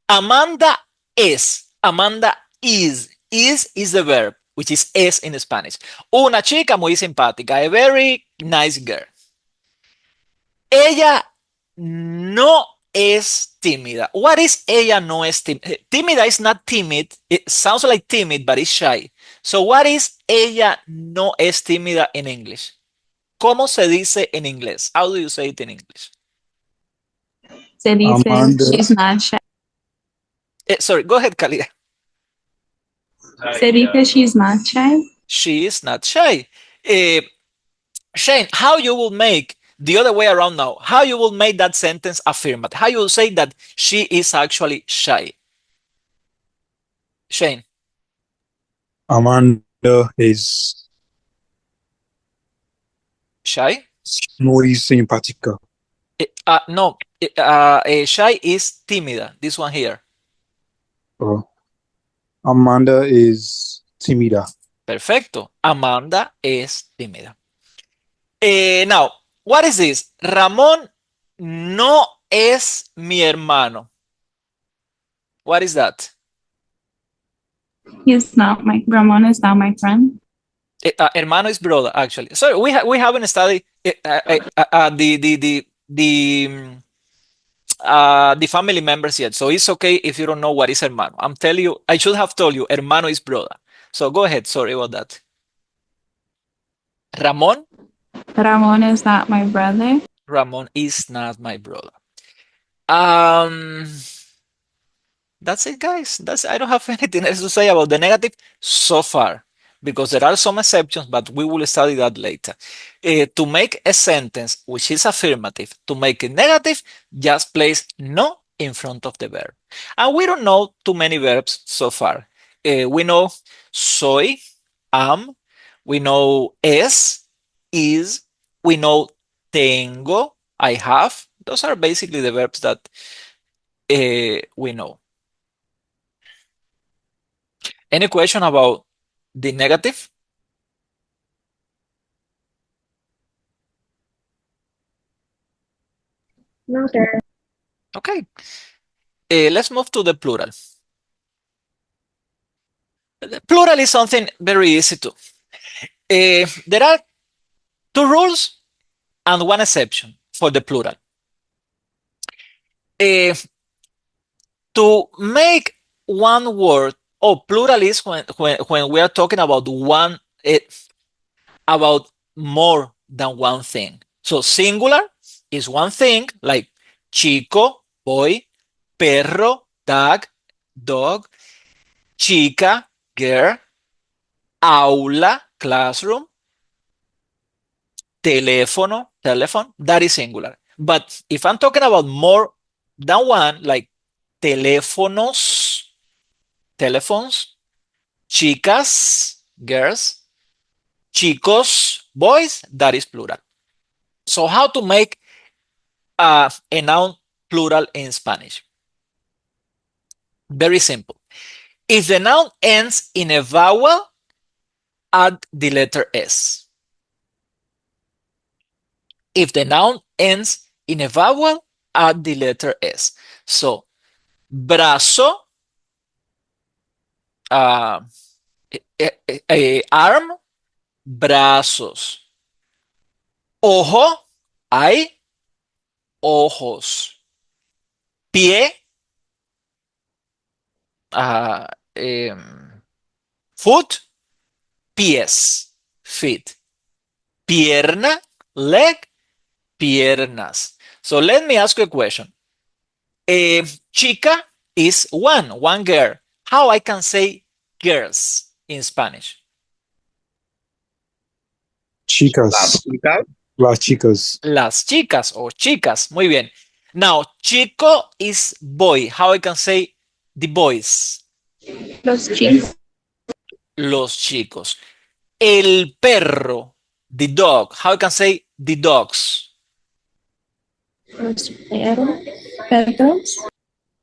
Amanda es. Amanda is. Is the verb, which is es in Spanish. Una chica muy simpática. A very nice girl. Ella no es tímida. What is ella no es tímida? Tímida is not timid. It sounds like timid, but it's shy. So what is ella no es tímida in English? ¿Cómo se dice en inglés? How do you say it in English? Se dice Amanda. she's not shy. Sorry, go ahead, Kalia. Se dice she's not shy. She is not shy. Shane, how you will make the other way around now? How you will make that sentence affirmative? How you will say that she is actually shy? Shane. Amanda is Shy? muy simpática. No, shy is tímida. This one here. Oh. Amanda is tímida. Perfecto. Amanda es tímida. Now, what is this? Ramón no es mi hermano. What is that? He's not my Ramon is not my friend. Hermano is brother, actually. So we haven't studied the family members yet, so it's okay if you don't know what is hermano. I'm telling you, I should have told you, hermano is brother. So go ahead, sorry about that. Ramon? Ramon is not my brother. Ramon is not my brother. Um, that's it, guys. I don't have anything else to say about the negative so far, because there are some exceptions, but we will study that later. To make a sentence which is affirmative, to make it negative, just place no in front of the verb. And we don't know too many verbs so far. We know soy, am, we know es, is, we know tengo, I have. Those are basically the verbs that we know. Any question about the negative? No, sir. Okay. Let's move to the plural. The plural is something very easy to. There are two rules and one exception for the plural. To make one word, plural is when we are talking about one, about more than one thing. So singular is one thing, like chico, boy, perro, dog, chica, girl, aula, classroom, teléfono, telephone, that is singular. But if I'm talking about more than one, like teléfonos, telephones, chicas, girls, chicos, boys, that is plural. So how to make a noun plural in Spanish? Very simple. If the noun ends in a vowel, add the letter S. If the noun ends in a vowel, add the letter S. So, brazo, arm, brazos. Ojo, hay ojos. Pie, foot, pies, feet. Pierna, leg, piernas. So let me ask you a question. Chica is one girl. How I can say girls in Spanish? Chicas. Las chicas. Las chicas or chicas. Muy bien. Now, chico is boy. How I can say the boys? Los chicos. Los chicos. El perro, the dog. How I can say the dogs? Los perros.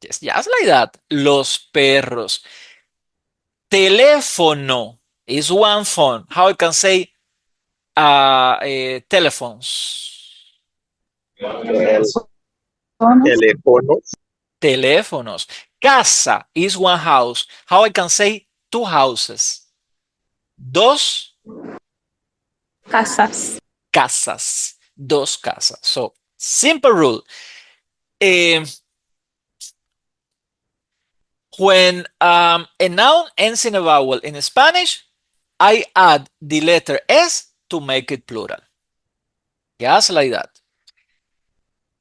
Yes, just like that. Los perros. Teléfono is one phone. How I can say telephones? Teléfonos. Casa is one house. How I can say two houses? Dos Casas. casas. Dos casas. So, simple rule. When a noun ends in a vowel in Spanish, I add the letter S to make it plural. Just like that.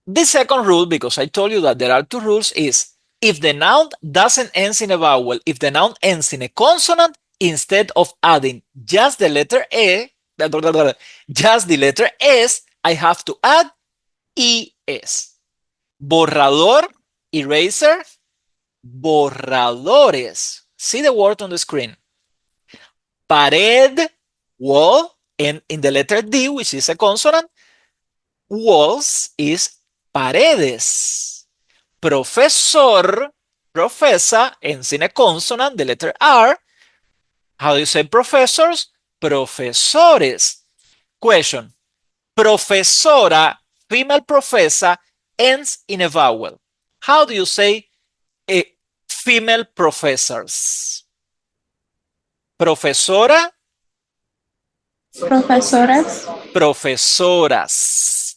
The second rule, because I told you that there are two rules, is if the noun doesn't end in a vowel, if the noun ends in a consonant, instead of adding just the letter just the letter S, I have to add ES. Borrador, eraser, borradores. See the word on the screen. Pared, wall, and in the letter D, which is a consonant, walls is paredes. Profesor, profesa, ends in a consonant, the letter R. How do you say professors? Profesores. Question. Profesora, female profesa, ends in a vowel. How do you say female professors? Profesora. Profesoras. Profesoras.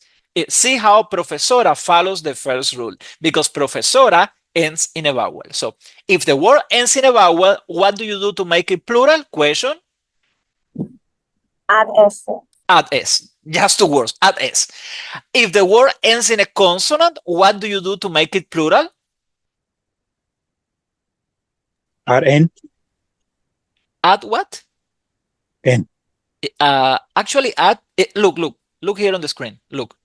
See how profesora follows the first rule, because profesora ends in a vowel. So if the word ends in a vowel, what do you do to make it plural? Question? Add S. Add S. Just two words, add S. If the word ends in a consonant, what do you do to make it plural? Add N. Add what? N. Actually, add, look here on the screen. Look.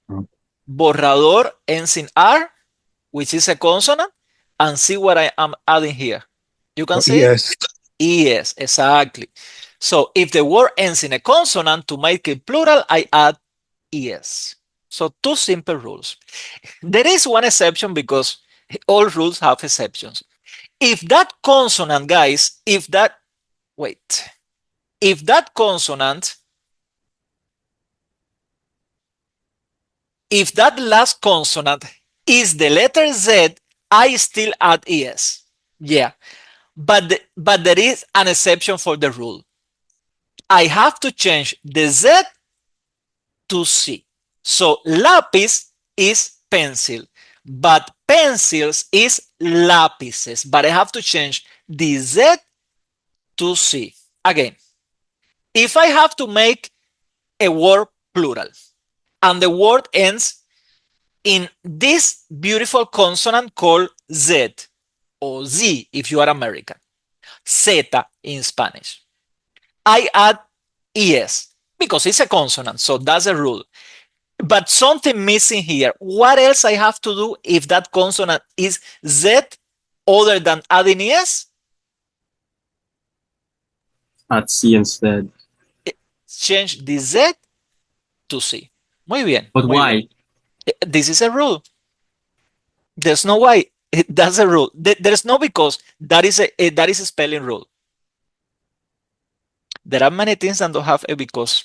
Oh. Borrador ends in R, which is a consonant, and see what I am adding here. You can see? ES. ES, exactly. So if the word ends in a consonant, to make it plural, I add ES. So two simple rules. There is one exception because all rules have exceptions. If that consonant, guys, if that consonant, if that last consonant is the letter Z, I still add ES. Yeah, but there is an exception for the rule. I have to change the Z to C. So lápiz is pencil, but pencils is lápices. But I have to change the Z to C. Again, if I have to make a word plural and the word ends in this beautiful consonant called Z or Z if you are American, Zeta in Spanish, I add ES because it's a consonant, so that's a rule. But something missing here. What else I have to do if that consonant is Z other than adding ES? Add C instead. Change the Z to C. Muy bien. But muy why? bien. This is a rule. There's no why. That's a rule. There's no because. That is a spelling rule. There are many things that don't have a because.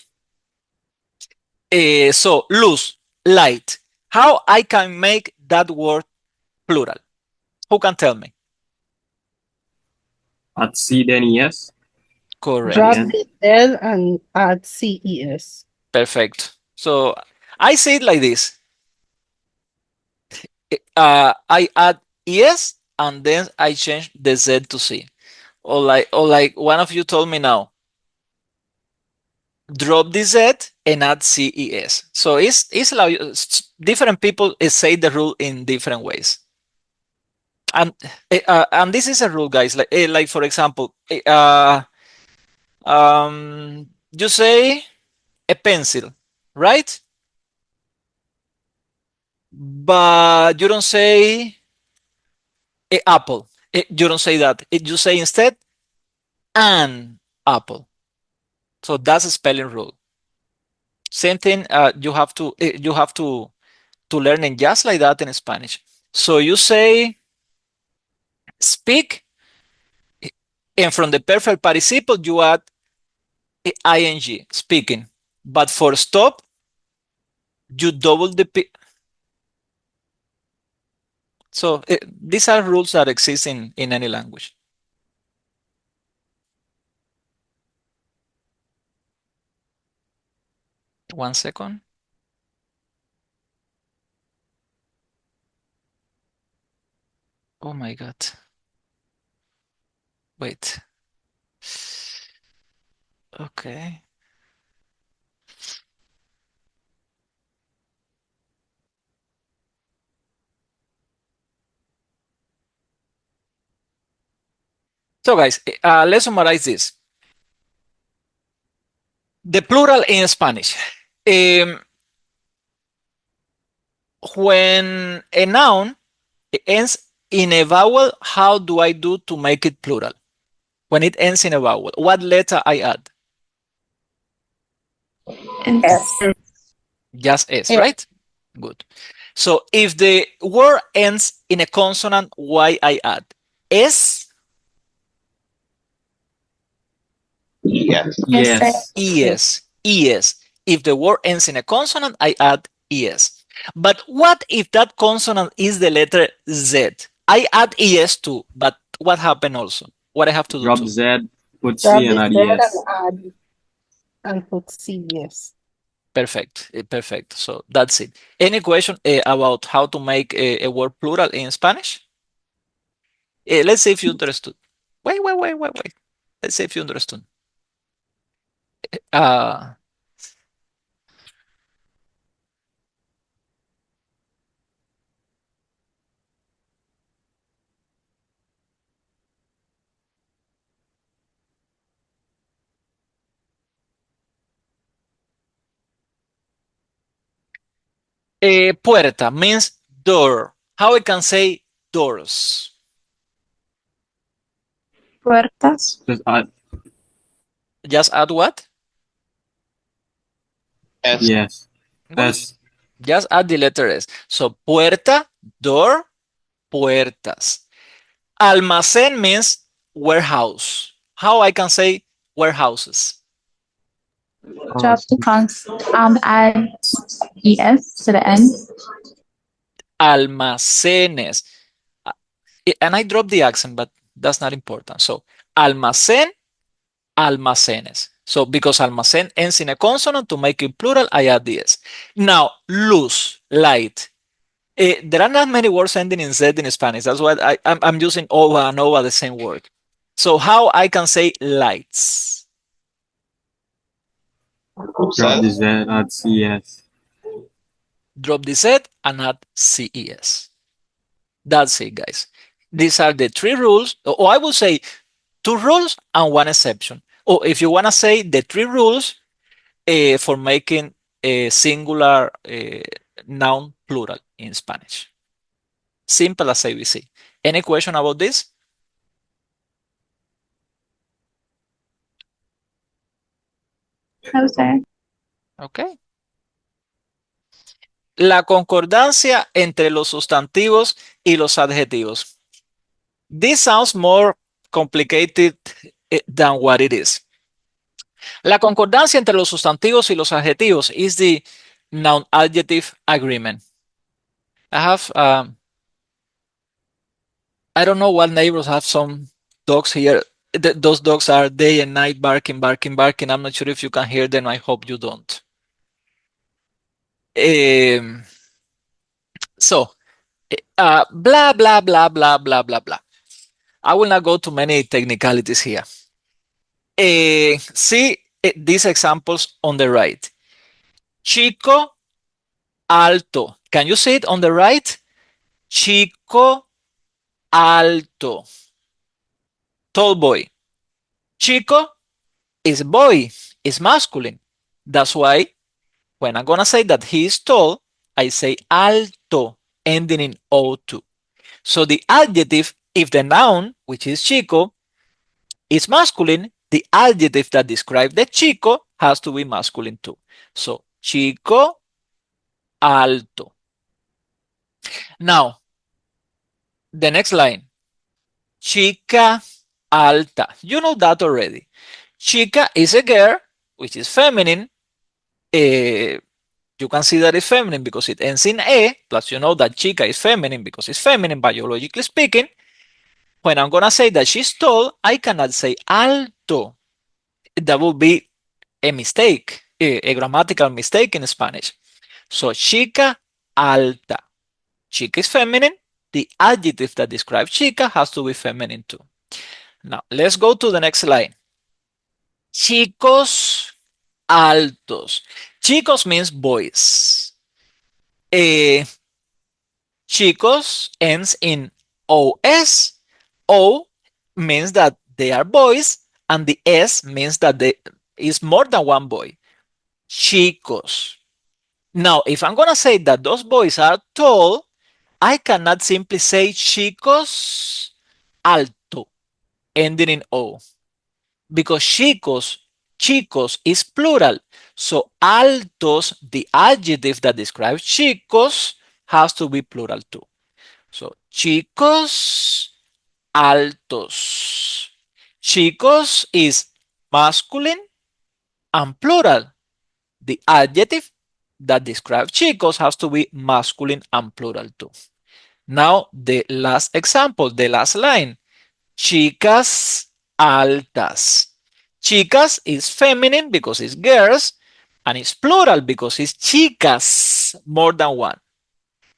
So luz, light. How I can make that word plural? Who can tell me? Add C then ES. Correct. Drop Again. the L and add CES. Perfect. So I say it like this. I add ES and then I change the Z to C. Or like one of you told me now. Drop the Z and add CES. So different people say the rule in different ways. And this is a rule, guys. Like for example, you say a pencil, right? But you don't say a apple. You don't say that. You say instead an apple. So that's a spelling rule. Same thing. You have to learn it just like that in Spanish. So you say speak, and from the perfect participle you add ing, speaking. But for stop, you double the p. So these are rules that exist in any language. One second. Oh my God. Wait. Okay. So guys, let's summarize this. The plural in Spanish. When a noun ends in a vowel, how do I do to make it plural? When it ends in a vowel, what letter I add? S. Just S, Yeah. right? Good. So if the word ends in a consonant, why I add? S, Yes. ES, ES. If the word ends in a consonant, I add ES. But what if that consonant is the letter Z? I add ES too, but what happened also? What I have to do Drop too? Z, put Drop C the and add Z ES. and add and put CES. Perfect. Perfect. So that's it. Any question about how to make a word plural in Spanish? Let's see if you understood. Wait. Let's see if you understood. Uh, puerta means door. How I can say doors? Puertas. Just add Just add what? yes. Good. S. Just add the letter S. So puerta, door, puertas. Almacén means warehouse. How I can say warehouses? Just to add es to the end. Almacenes. And I dropped the accent, but that's not important. So almacén, almacenes. So because almacén ends in a consonant, to make it plural, I add the S. Now, luz, light. There are not many words ending in Z in Spanish. That's why I'm using over and over the same word. So how I can say lights? Drop the Z, add CS. Drop the Z and add CES. That's it, guys. These are the three rules, or I would say 2 rules and 1 exception. Or if you want to say the 3 rules for making a singular noun plural in Spanish. Simple as ABC. Any question about this? No, sir. Okay. La concordancia entre los sustantivos y los adjetivos. This sounds more complicated than what it is. La concordancia entre los sustantivos y los adjetivos is the noun-adjective agreement. I don't know what neighbors have some dogs here. Those dogs are day and night barking. I'm not sure if you can hear them. I hope you don't. Blah, blah, blah, blah, blah, blah, blah. I will not go to many technicalities here. See these examples on the right. Chico, alto. Can you see it on the right? Chico, alto. Tall boy. Chico is boy, is masculine. That's why when I'm going to say that he is tall, I say alto, ending in O2. So the adjective, if the noun, which is Chico, is masculine, the adjective that describes the Chico has to be masculine too. So Chico, alto. Now, the next line. Chica, alta. You know that already. Chica is a girl, which is feminine. You can see that it's feminine because it ends in E, plus you know that chica is feminine because it's feminine biologically speaking. When I'm going to say that she's tall, I cannot say alto. That would be a mistake, a grammatical mistake in Spanish. So chica, alta. Chica is feminine. The adjective that describes chica has to be feminine too. Now, let's go to the next line. Chicos altos. Chicos means boys. Chicos ends in OS. O means that they are boys, and the S means that there is more than one boy. Chicos. Now, if I'm going to say that those boys are tall, I cannot simply say chicos alto, ending in O, because chicos is plural. So altos, the adjective that describes chicos, has to be plural too. So chicos altos. Chicos is masculine and plural. The adjective that describes chicos has to be masculine and plural too. Now, the last example, the last line. Chicas altas. Chicas is feminine because it's girls. And it's plural because it's chicas, more than one.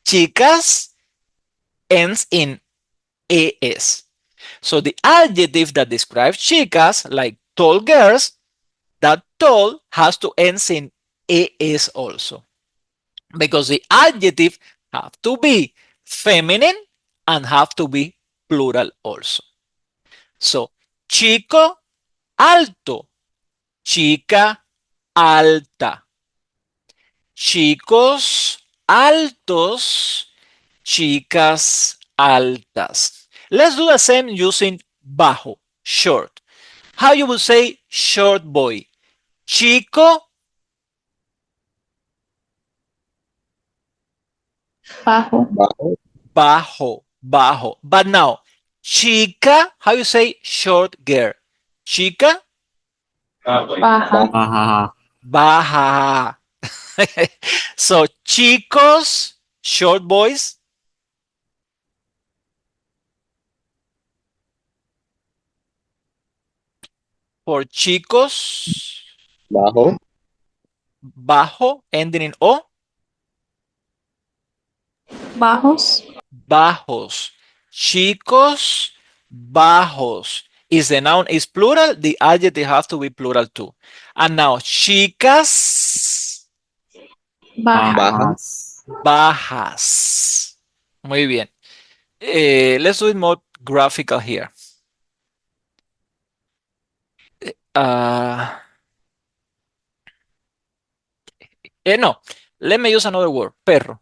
Chicas ends in es. So the adjective that describes chicas, like tall girls, that tall has to end in es also. Because the adjective have to be feminine and have to be plural also. So, chico alto, chica alta. Chicos altos, chicas altas. Let's do the same using bajo, short. How you would say short boy? Chico, Bajo. bajo, bajo. But now, chica, how you say short girl? Chica, Baja. Baja. baja. So, chicos, short boys. For chicos, Bajo. bajo, ending in O, Bajos. bajos. Chicos, bajos. Is the noun is plural, the adjective has to be plural too. And now, chicas, Baja. Bajas. bajas. Muy bien. Let's do it more graphical here. Uh, no, let me use another word. Perro,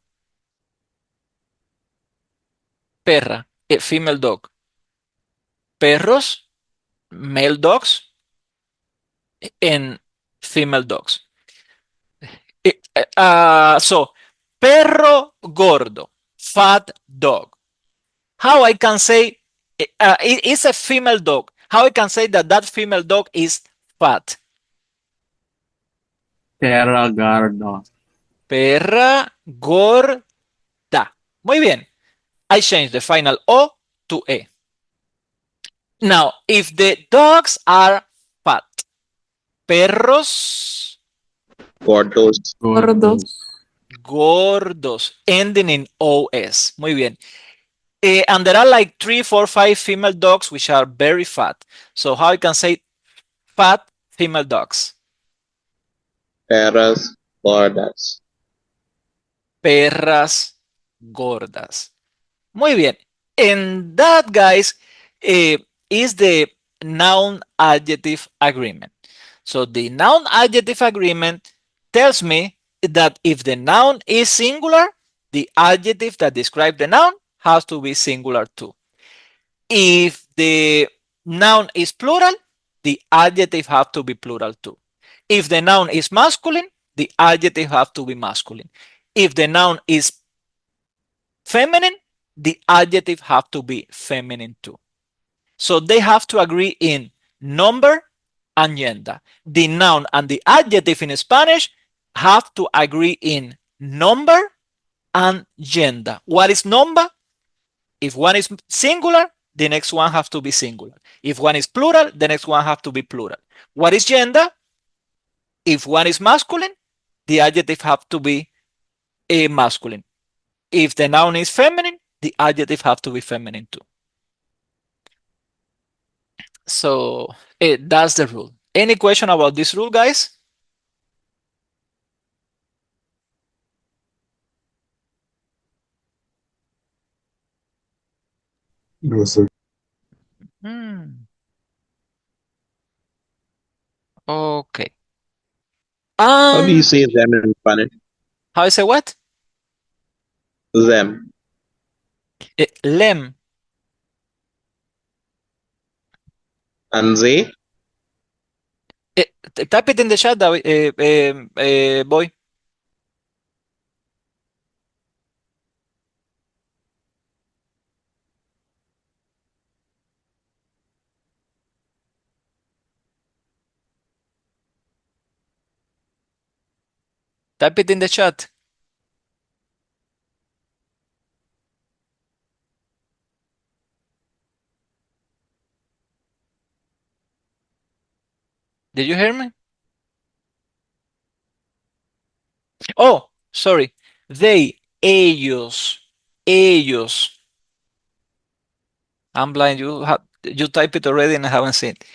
perra, female dog. Perros, male dogs, and female dogs. So, perro gordo, fat dog. How I can say it's a female dog? How I can say that that female dog is fat? Terra Gardo. Perra gorda. Muy bien. I changed the final O to E. Now, if the dogs are fat, perros Gordos. Gordos. gordos, ending in OS. Muy bien. And there are like 3, 4, 5 female dogs which are very fat. So how I can say fat female dogs? Perras. Gordas. Perras gordas. Muy bien. And that, guys, is the noun adjective agreement. So the noun adjective agreement tells me that if the noun is singular, the adjective that describes the noun has to be singular too. If the noun is plural, the adjective have to be plural too. If the noun is masculine, the adjective have to be masculine. If the noun is feminine, the adjective have to be feminine too. So they have to agree in number and gender. The noun and the adjective in Spanish have to agree in number and gender. What is number? If one is singular, the next one has to be singular. If one is plural, the next one has to be plural. What is gender? If one is masculine, the adjective have to be a masculine. If the noun is feminine, the adjective have to be feminine too. So that's the rule. Any question about this rule, guys? No, sir. Okay. How do you say them in Spanish? How I say what? Them. Lem. And they? Type it in the chat, boy. Type it in the chat. Did you hear me? Oh, sorry. They, ellos. I'm blind. You type it already and I haven't seen it.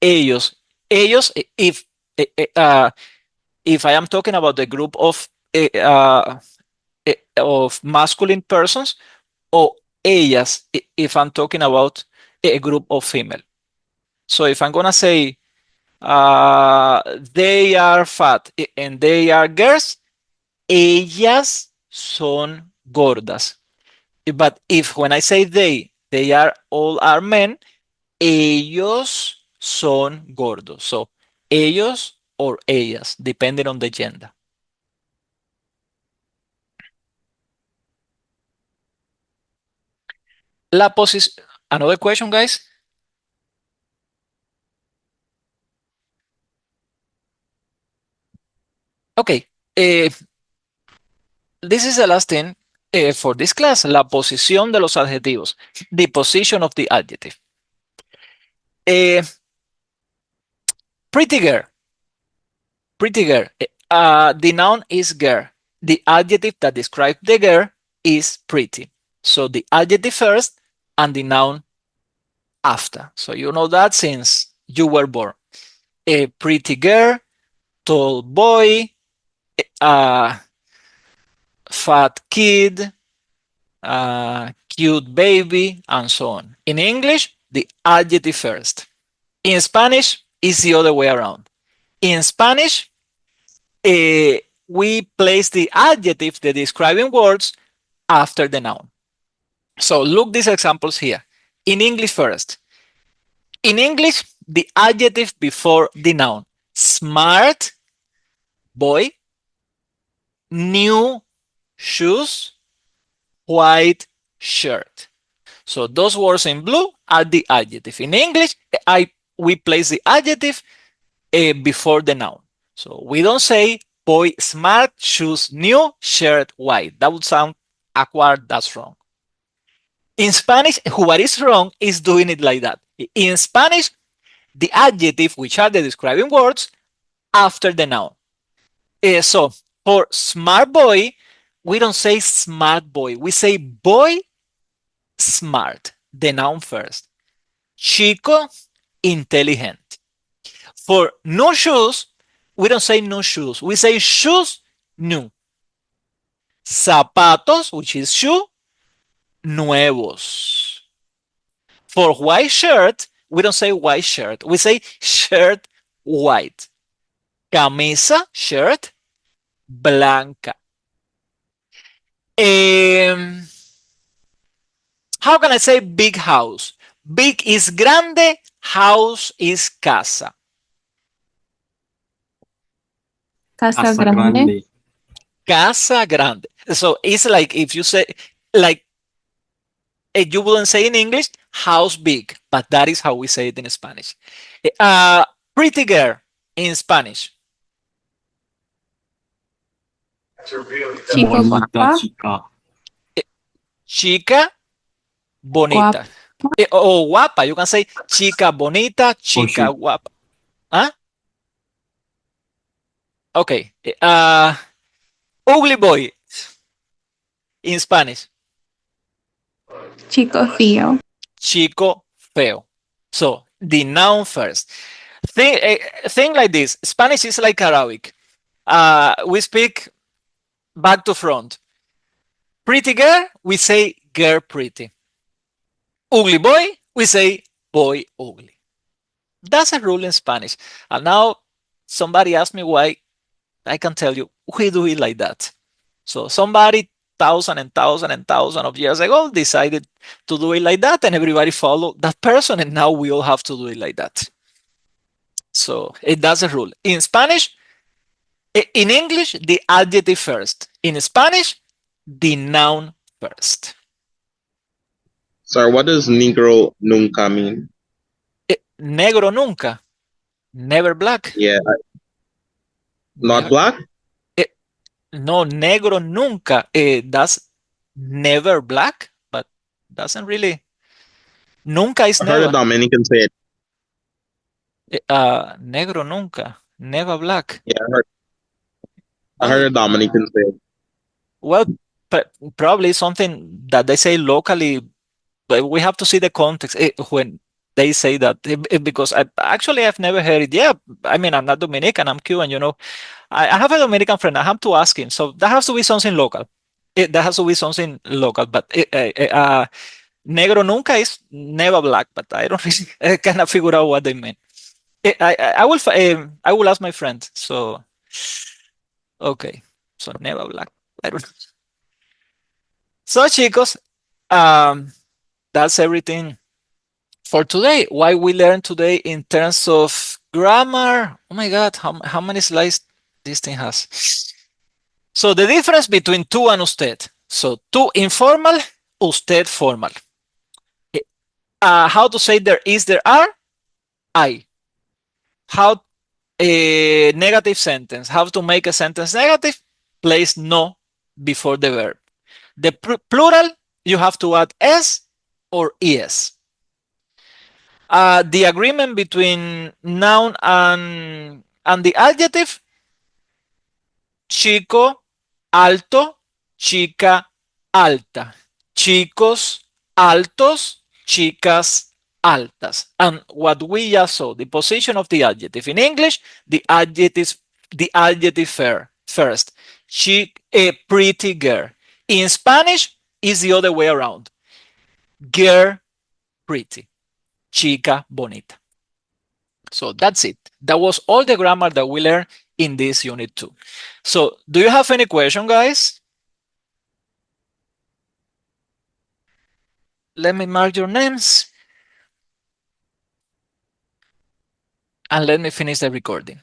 Ellos. Ellos, if I am talking about the group of masculine persons, or ellas, if I'm talking about a group of female. So if I'm gonna say they are fat and they are girls, ellas son gordas. But if when I say they are all are men, ellos son gordos. So ellos or ellas, depending on the gender. La posición. Another question, guys. Okay. This is the last thing for this class. La posición de los adjetivos. The position of the adjective. Pretty girl. Pretty girl. The noun is girl. The adjective that describes the girl is pretty. So the adjective first and the noun after. So you know that since you were born. A pretty girl, tall boy, a fat kid, a cute baby, and so on. In English, the adjective first. In Spanish, it's the other way around. In Spanish, we place the adjective, the describing words, after the noun. So look these examples here. In English first. In English, the adjective before the noun. Smart boy, new shoes, white shirt. So those words in blue are the adjective. In English, we place the adjective before the noun. So we don't say boy smart, shoes new, shirt white. That would sound awkward. That's wrong. In Spanish, what is wrong is doing it like that. In Spanish, the adjective, which are the describing words, after the noun. So for smart boy, we don't say smart boy. We say boy smart, the noun first. Chico, intelligent. For no shoes, we don't say no shoes. We say shoes new. Zapatos, which is shoe, nuevos. For white shirt, we don't say white shirt. We say shirt white. Camisa, shirt, blanca. How can I say big house? Big is grande, house is casa. Casa Casa Grande. Grande. Casa grande. So it's like if you say, like, you wouldn't say in English, house big, but that is how we say it in Spanish. Pretty girl in Spanish. Chico Bonita guapa. chica. Chica bonita. O guapa. You can say chica bonita, chica shoot. guapa. Huh? Okay. Ugly boy in Spanish. Chico feo. Chico feo. So the noun first. Think like this. Spanish is like Arabic. We speak back to front. Pretty girl, we say girl pretty. Ugly boy, we say boy ugly. That's a rule in Spanish. And now somebody asked me why. I can tell you, we do it like that. So somebody thousand and thousand and thousand of years ago decided to do it like that, and everybody followed that person, and now we all have to do it like that. So that's a rule. In Spanish, in English, the adjective first. In Spanish, the noun first. Sorry, what does negro nunca mean? Negro nunca. Never black. Yeah, not black? No, negro nunca. That's never black, but doesn't really. Nunca is I heard a never. Dominican say it. Negro nunca. Never black. Yeah, I heard. I heard a Dominican say. Well, probably something that they say locally, but we have to see the context when they say that because I've never heard it. Yeah, I mean, I'm not Dominican, I'm Cuban, I have a Dominican friend. I have to ask him. So that has to be something local. That has to be something local. But negro nunca is never black. But I don't really kind of figure out what they mean. I will ask my friend. So okay, so never black. I don't. So chicos, um, that's everything for today. What we learned today in terms of grammar. Oh my God, how many slides this thing has? So the difference between tú and usted. So tú informal, usted formal. How to say there is, there are, I. How a negative sentence. How to make a sentence negative? Place no before the verb. The plural, you have to add s or es. The agreement between noun and the adjective, chico, alto, chica, alta. Chicos, altos, chicas, altas. And what we just saw, the position of the adjective. In English, the adjective first. A pretty girl. In Spanish, is the other way around. Girl, pretty. Chica, bonita. So that's it. That was all the grammar that we learned in this unit 2. So do you have any question, guys? Let me mark your names. And let me finish the recording.